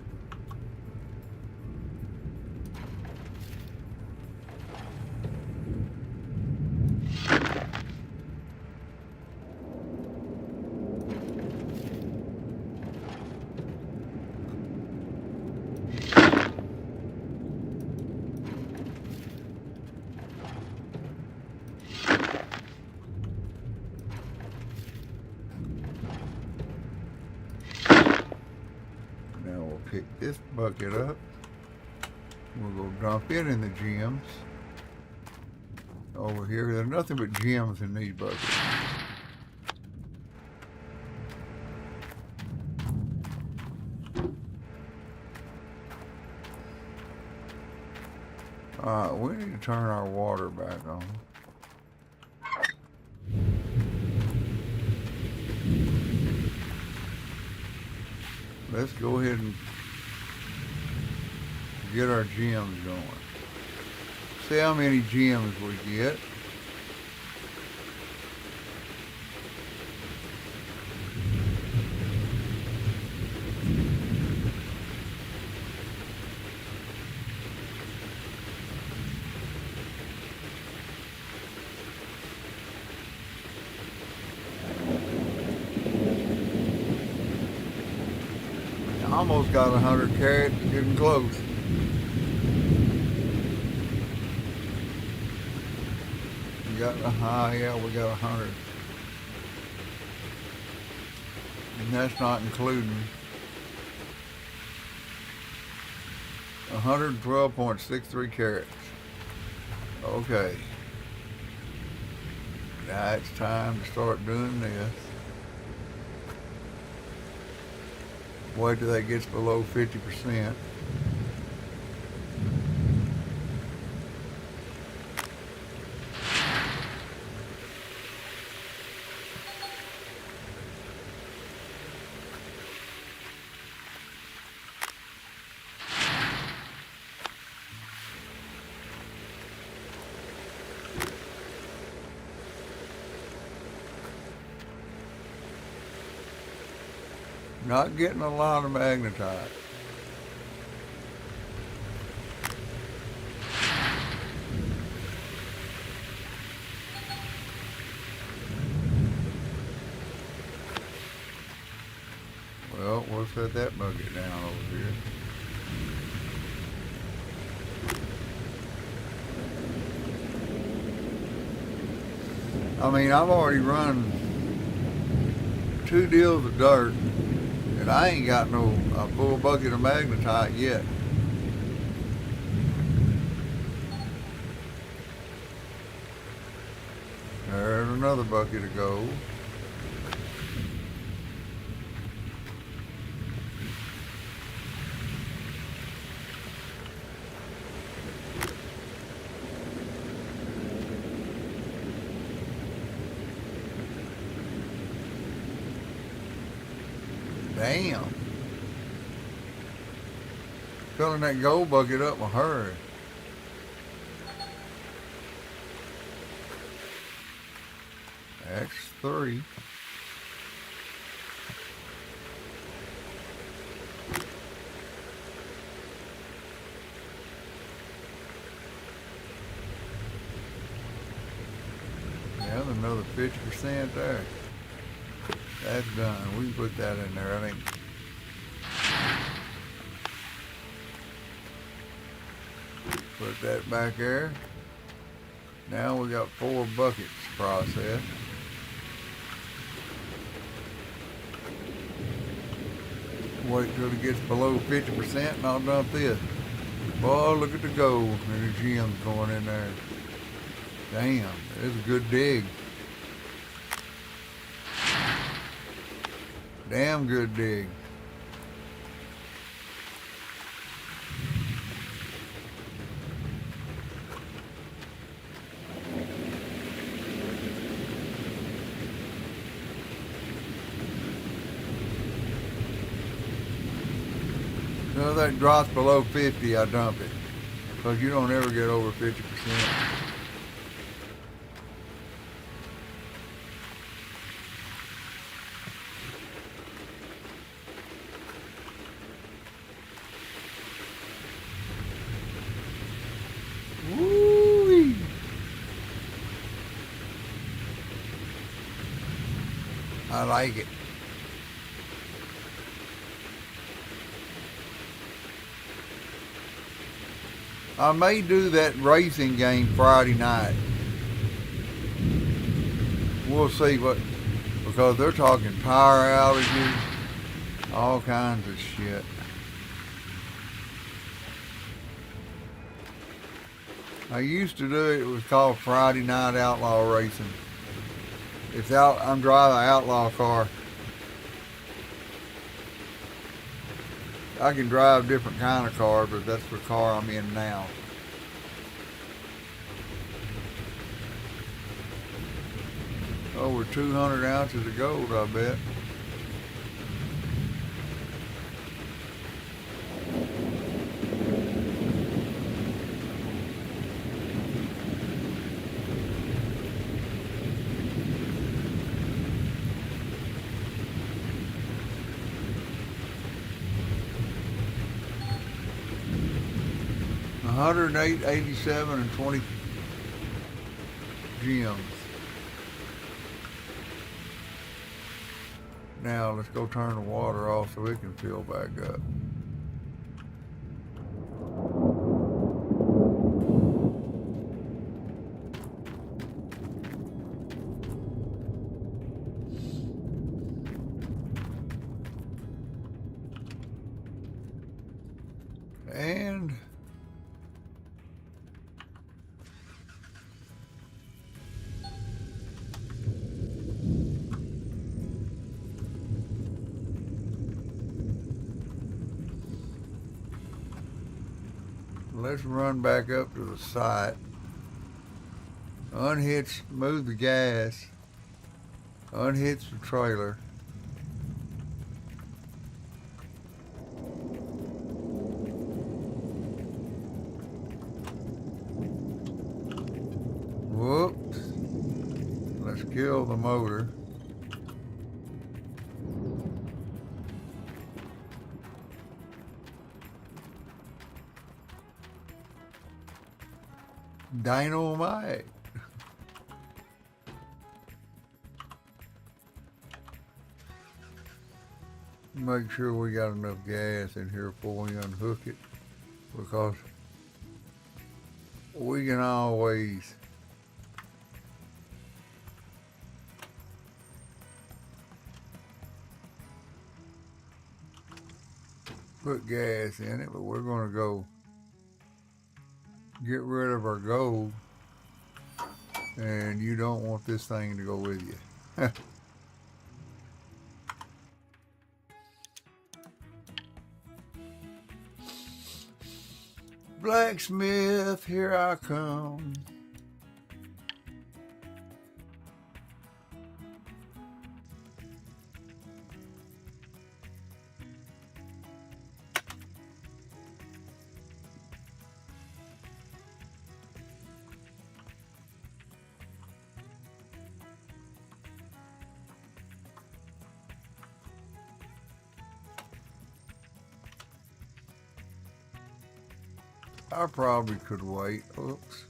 Pick this bucket up. We'll go dump it in the gems. Over here, there's nothing but gems in these buckets. Alright, we need to turn our water back on. Let's go ahead and get our gems going. See how many gems we get. Almost got 100 carats, getting close. We got yeah, we got 100. And that's not including 112.63 carats. Okay. Now it's time to start doing this. Wait till that gets below 50%. Not getting a lot of magnetite. Well, we'll set that bucket down over here. I mean, I've already run 2 deals of dirt, and I ain't got a full bucket of magnetite yet. There's another bucket of gold. Damn. Filling that gold bucket up in a hurry. That's 3. Yeah, another 50% there. That's done. We can put that in there, I think. Put that back there. Now we got 4 buckets to process. Wait till it gets below 50% and I'll dump this. Boy, look at the gold and the gems going in there. Damn, it's a good dig. Damn good dig. So that drops below 50, I dump it. Because you don't ever get over 50%. Woo-wee. I like it. I may do that racing game Friday night. We'll see what, because they're talking power outages, all kinds of shit. I used to do it, it was called Friday Night Outlaw Racing. It's out, I'm driving an outlaw car. I can drive different kind of cars, but that's the car I'm in now. Over 200 ounces of gold, I bet. $108.87 and 20 gems. Now let's go turn the water off so it can fill back up. And let's run back up to the site, unhitch, move the gas, unhitch the trailer. Whoops. Let's kill the motor. Dynamite. Make sure we got enough gas in here before we unhook it, because we can always put gas in it, but we're going to go get rid of our gold, and you don't want this thing to go with you. Blacksmith, here I come. I probably could wait. Oops.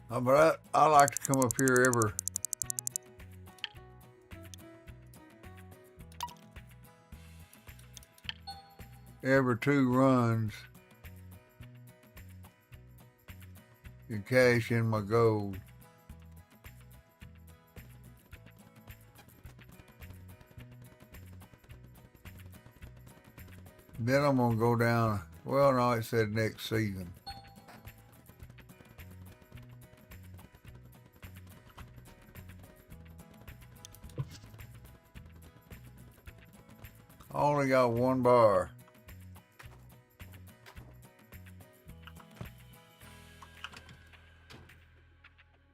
But I like to come up here every 2 runs and cash in my gold. Then I'm going to go down. Well, no, it said next season. I only got 1 bar.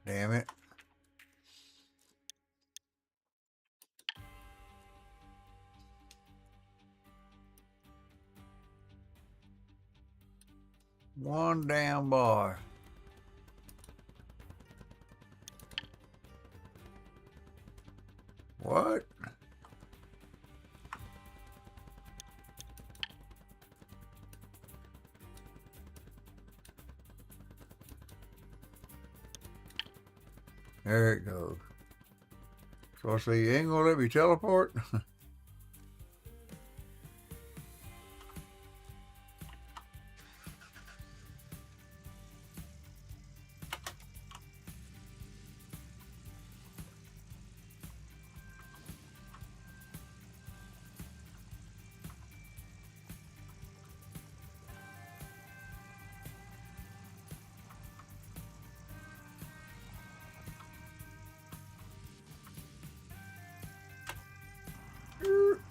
Damn it. One damn bar. What? There it goes. So I see, you ain't gonna let me teleport?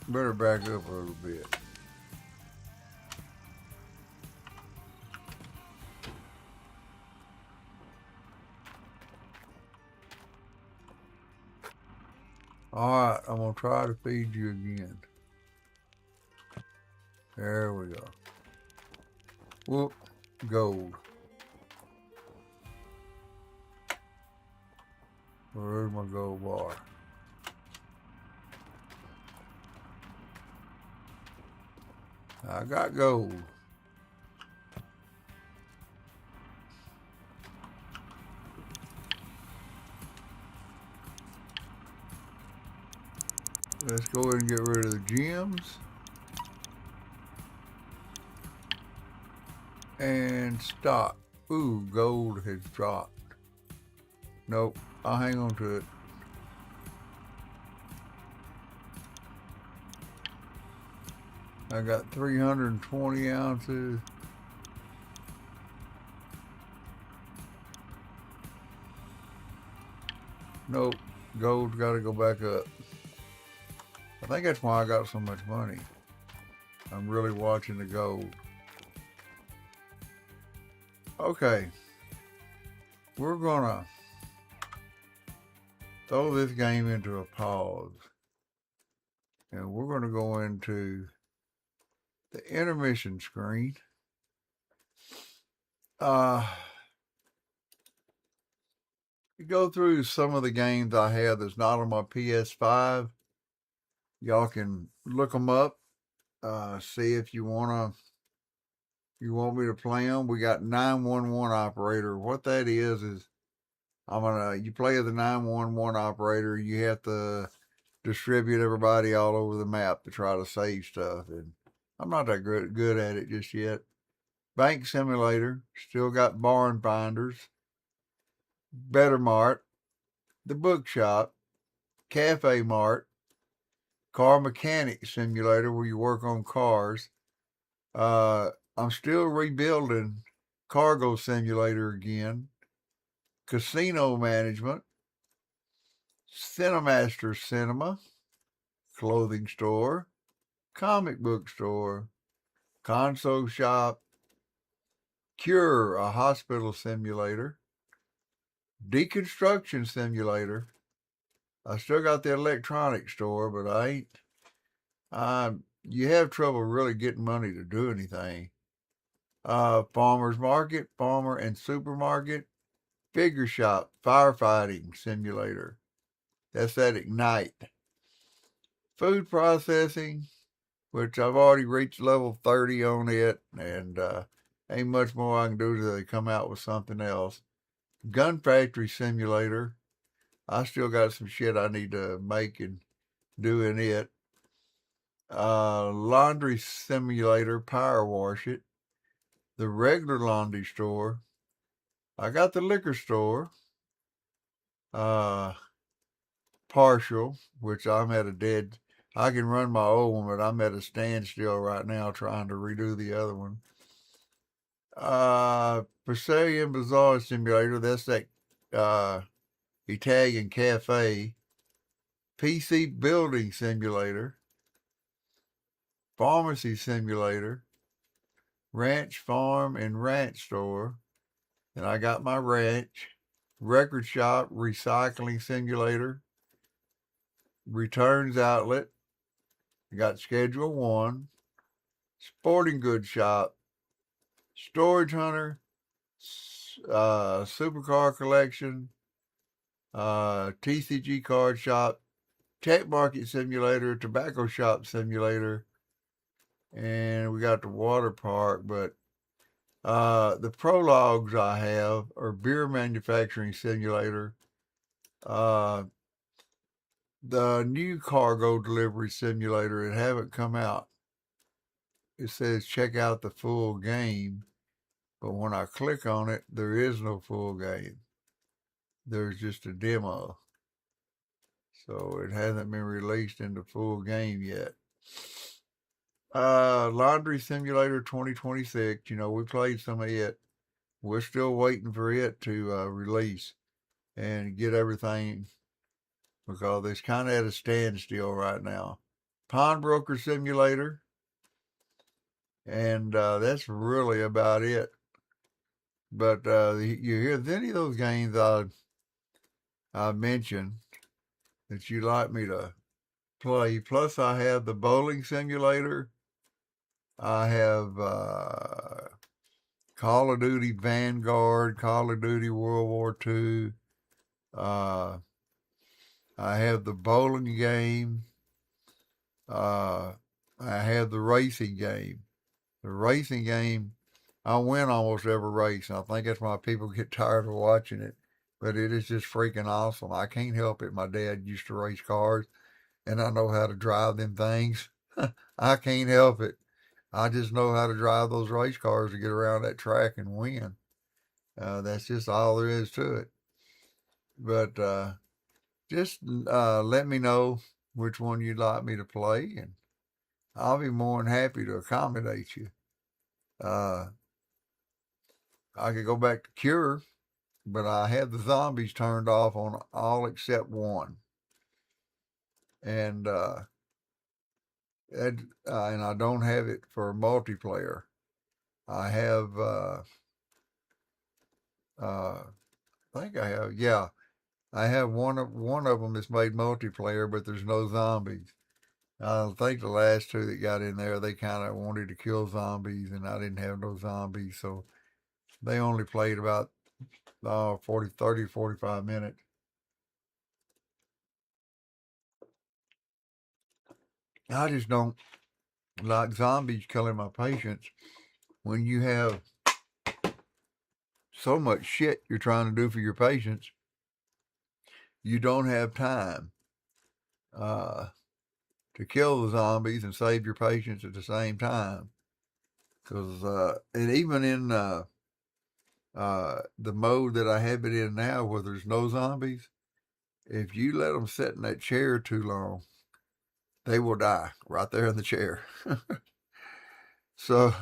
Better back up a little bit. Alright, I'm going to try to feed you again. There we go. Whoop, gold. Where's my gold bar? I got gold. Let's go ahead and get rid of the gems. And stop. Ooh, gold has dropped. Nope, I'll hang on to it. I got 320 ounces. Nope, gold's got to go back up. I think that's why I got so much money. I'm really watching the gold. Okay, we're gonna throw this game into a pause, and we're gonna go into the intermission screen. to go through some of the games I have that's not on my PS5. Y'all can look them up. See if you want me to play them. We got 911 operator. What that is you play the 911 operator. You have to distribute everybody all over the map to try to save stuff, and I'm not that good at it just yet. Bank Simulator, still got Barn Finders, Better Mart, The Bookshop, Cafe Mart, Car Mechanic Simulator where you work on cars. I'm still rebuilding Cargo Simulator again, Casino Management, Cinemaster Cinema, Clothing Store, Comic Book Store, Console Shop, Cure, a hospital simulator, Deconstruction Simulator. I still got the electronics store, but you have trouble really getting money to do anything. Farmer's Market, Farmer and Supermarket, Figure Shop, Firefighting Simulator. That's that Ignite. Food Processing, which I've already reached level 30 on it, and ain't much more I can do till they come out with something else. Gun Factory Simulator. I still got some shit I need to make and do in it. Laundry Simulator, Power Wash It. The regular laundry store. I got the liquor store. Partial, which I'm at a dead. I can run my old one, but I'm at a standstill right now trying to redo the other one. Brazilian Bazaar Simulator. That's that Italian cafe. PC Building Simulator. Pharmacy Simulator. Ranch Farm and Ranch Store. And I got my ranch. Record Shop Recycling Simulator. Returns Outlet. I got Schedule 1. Sporting Goods Shop. Storage Hunter. Supercar Collection. TCG Card Shop. Tech Market Simulator. Tobacco Shop Simulator. And we got the water park, but the prologues I have are Beer Manufacturing Simulator, the new Cargo Delivery Simulator. It haven't come out. It says check out the full game, but when I click on it, there is no full game. There's just a demo. So it hasn't been released in the full game yet. Laundry Simulator 2026. We played some of it. We're still waiting for it to release and get everything because it's kind of at a standstill right now. Pawnbroker Simulator. And that's really about it. But you hear any of those games I mentioned that you'd like me to play. Plus, I have the Bowling Simulator. I have Call of Duty Vanguard, Call of Duty World War II. I have the bowling game. I have the racing game. The racing game, I win almost every race. I think that's why people get tired of watching it. But it is just freaking awesome. I can't help it. My dad used to race cars, and I know how to drive them things. I can't help it. I just know how to drive those race cars to get around that track and win. That's just all there is to it. But just let me know which one you'd like me to play, and I'll be more than happy to accommodate you. I could go back to Cure, but I have the zombies turned off on all except one. And and I don't have it for multiplayer. I have, I think I have, yeah, I have one of them that's made multiplayer, but there's no zombies. I think the last two that got in there, they kind of wanted to kill zombies, and I didn't have no zombies, so they only played about 30, 45 minutes. I just don't like zombies killing my patients when you have so much shit you're trying to do for your patients. You don't have time uh, to kill the zombies and save your patients at the same time. Because and even in the mode that I have it in now, where there's no zombies, if you let them sit in that chair too long, they will die right there in the chair. So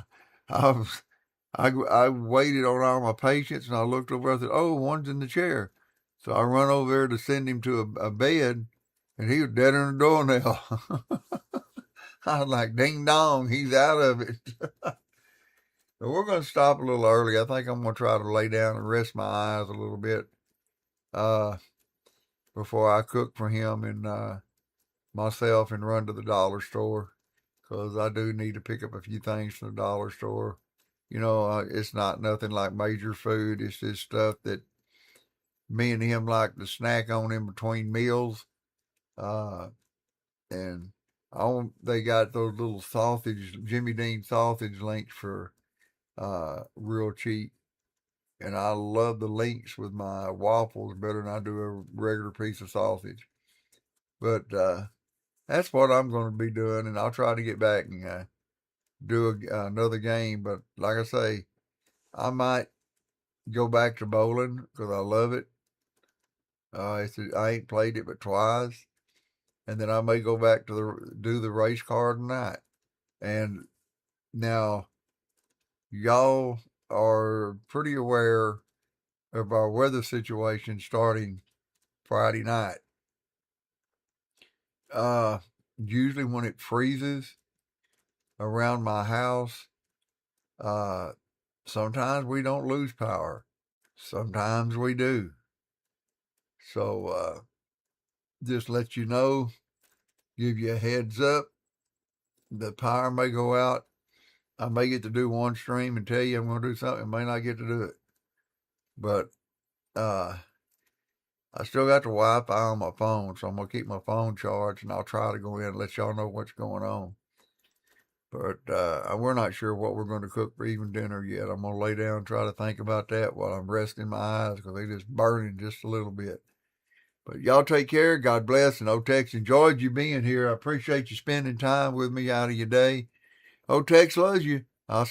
I waited on all my patients, and I looked over. I said, "Oh, one's in the chair." So I run over there to send him to a bed, and he was dead in the doornail. I was like, "Ding dong, he's out of it." So we're going to stop a little early. I think I'm going to try to lay down and rest my eyes a little bit uh, before I cook for him and myself and run to the dollar store, because I do need to pick up a few things from the dollar store. It's not nothing like major food. It's just stuff that me and him like to snack on in between meals. Uh, and they got those little sausage, Jimmy Dean sausage links for real cheap. And I love the links with my waffles better than I do a regular piece of sausage. But that's what I'm going to be doing, and I'll try to get back and do another game. But like I say, I might go back to bowling because I love it. I ain't played it but twice, and then I may go back to do the race car tonight. And now y'all are pretty aware of our weather situation starting Friday night. Uh, Usually when it freezes around my house, uh, sometimes we don't lose power. Sometimes we do. So just let you know, give you a heads up. The power may go out. I may get to do one stream and tell you I'm going to do something. I may not get to do it. But I still got the Wi-Fi on my phone, so I'm going to keep my phone charged, and I'll try to go in and let y'all know what's going on. But we're not sure what we're going to cook for even dinner yet. I'm going to lay down and try to think about that while I'm resting my eyes, because they're just burning just a little bit. But y'all take care. God bless. And Otex, enjoyed you being here. I appreciate you spending time with me out of your day. Otex loves you. I'll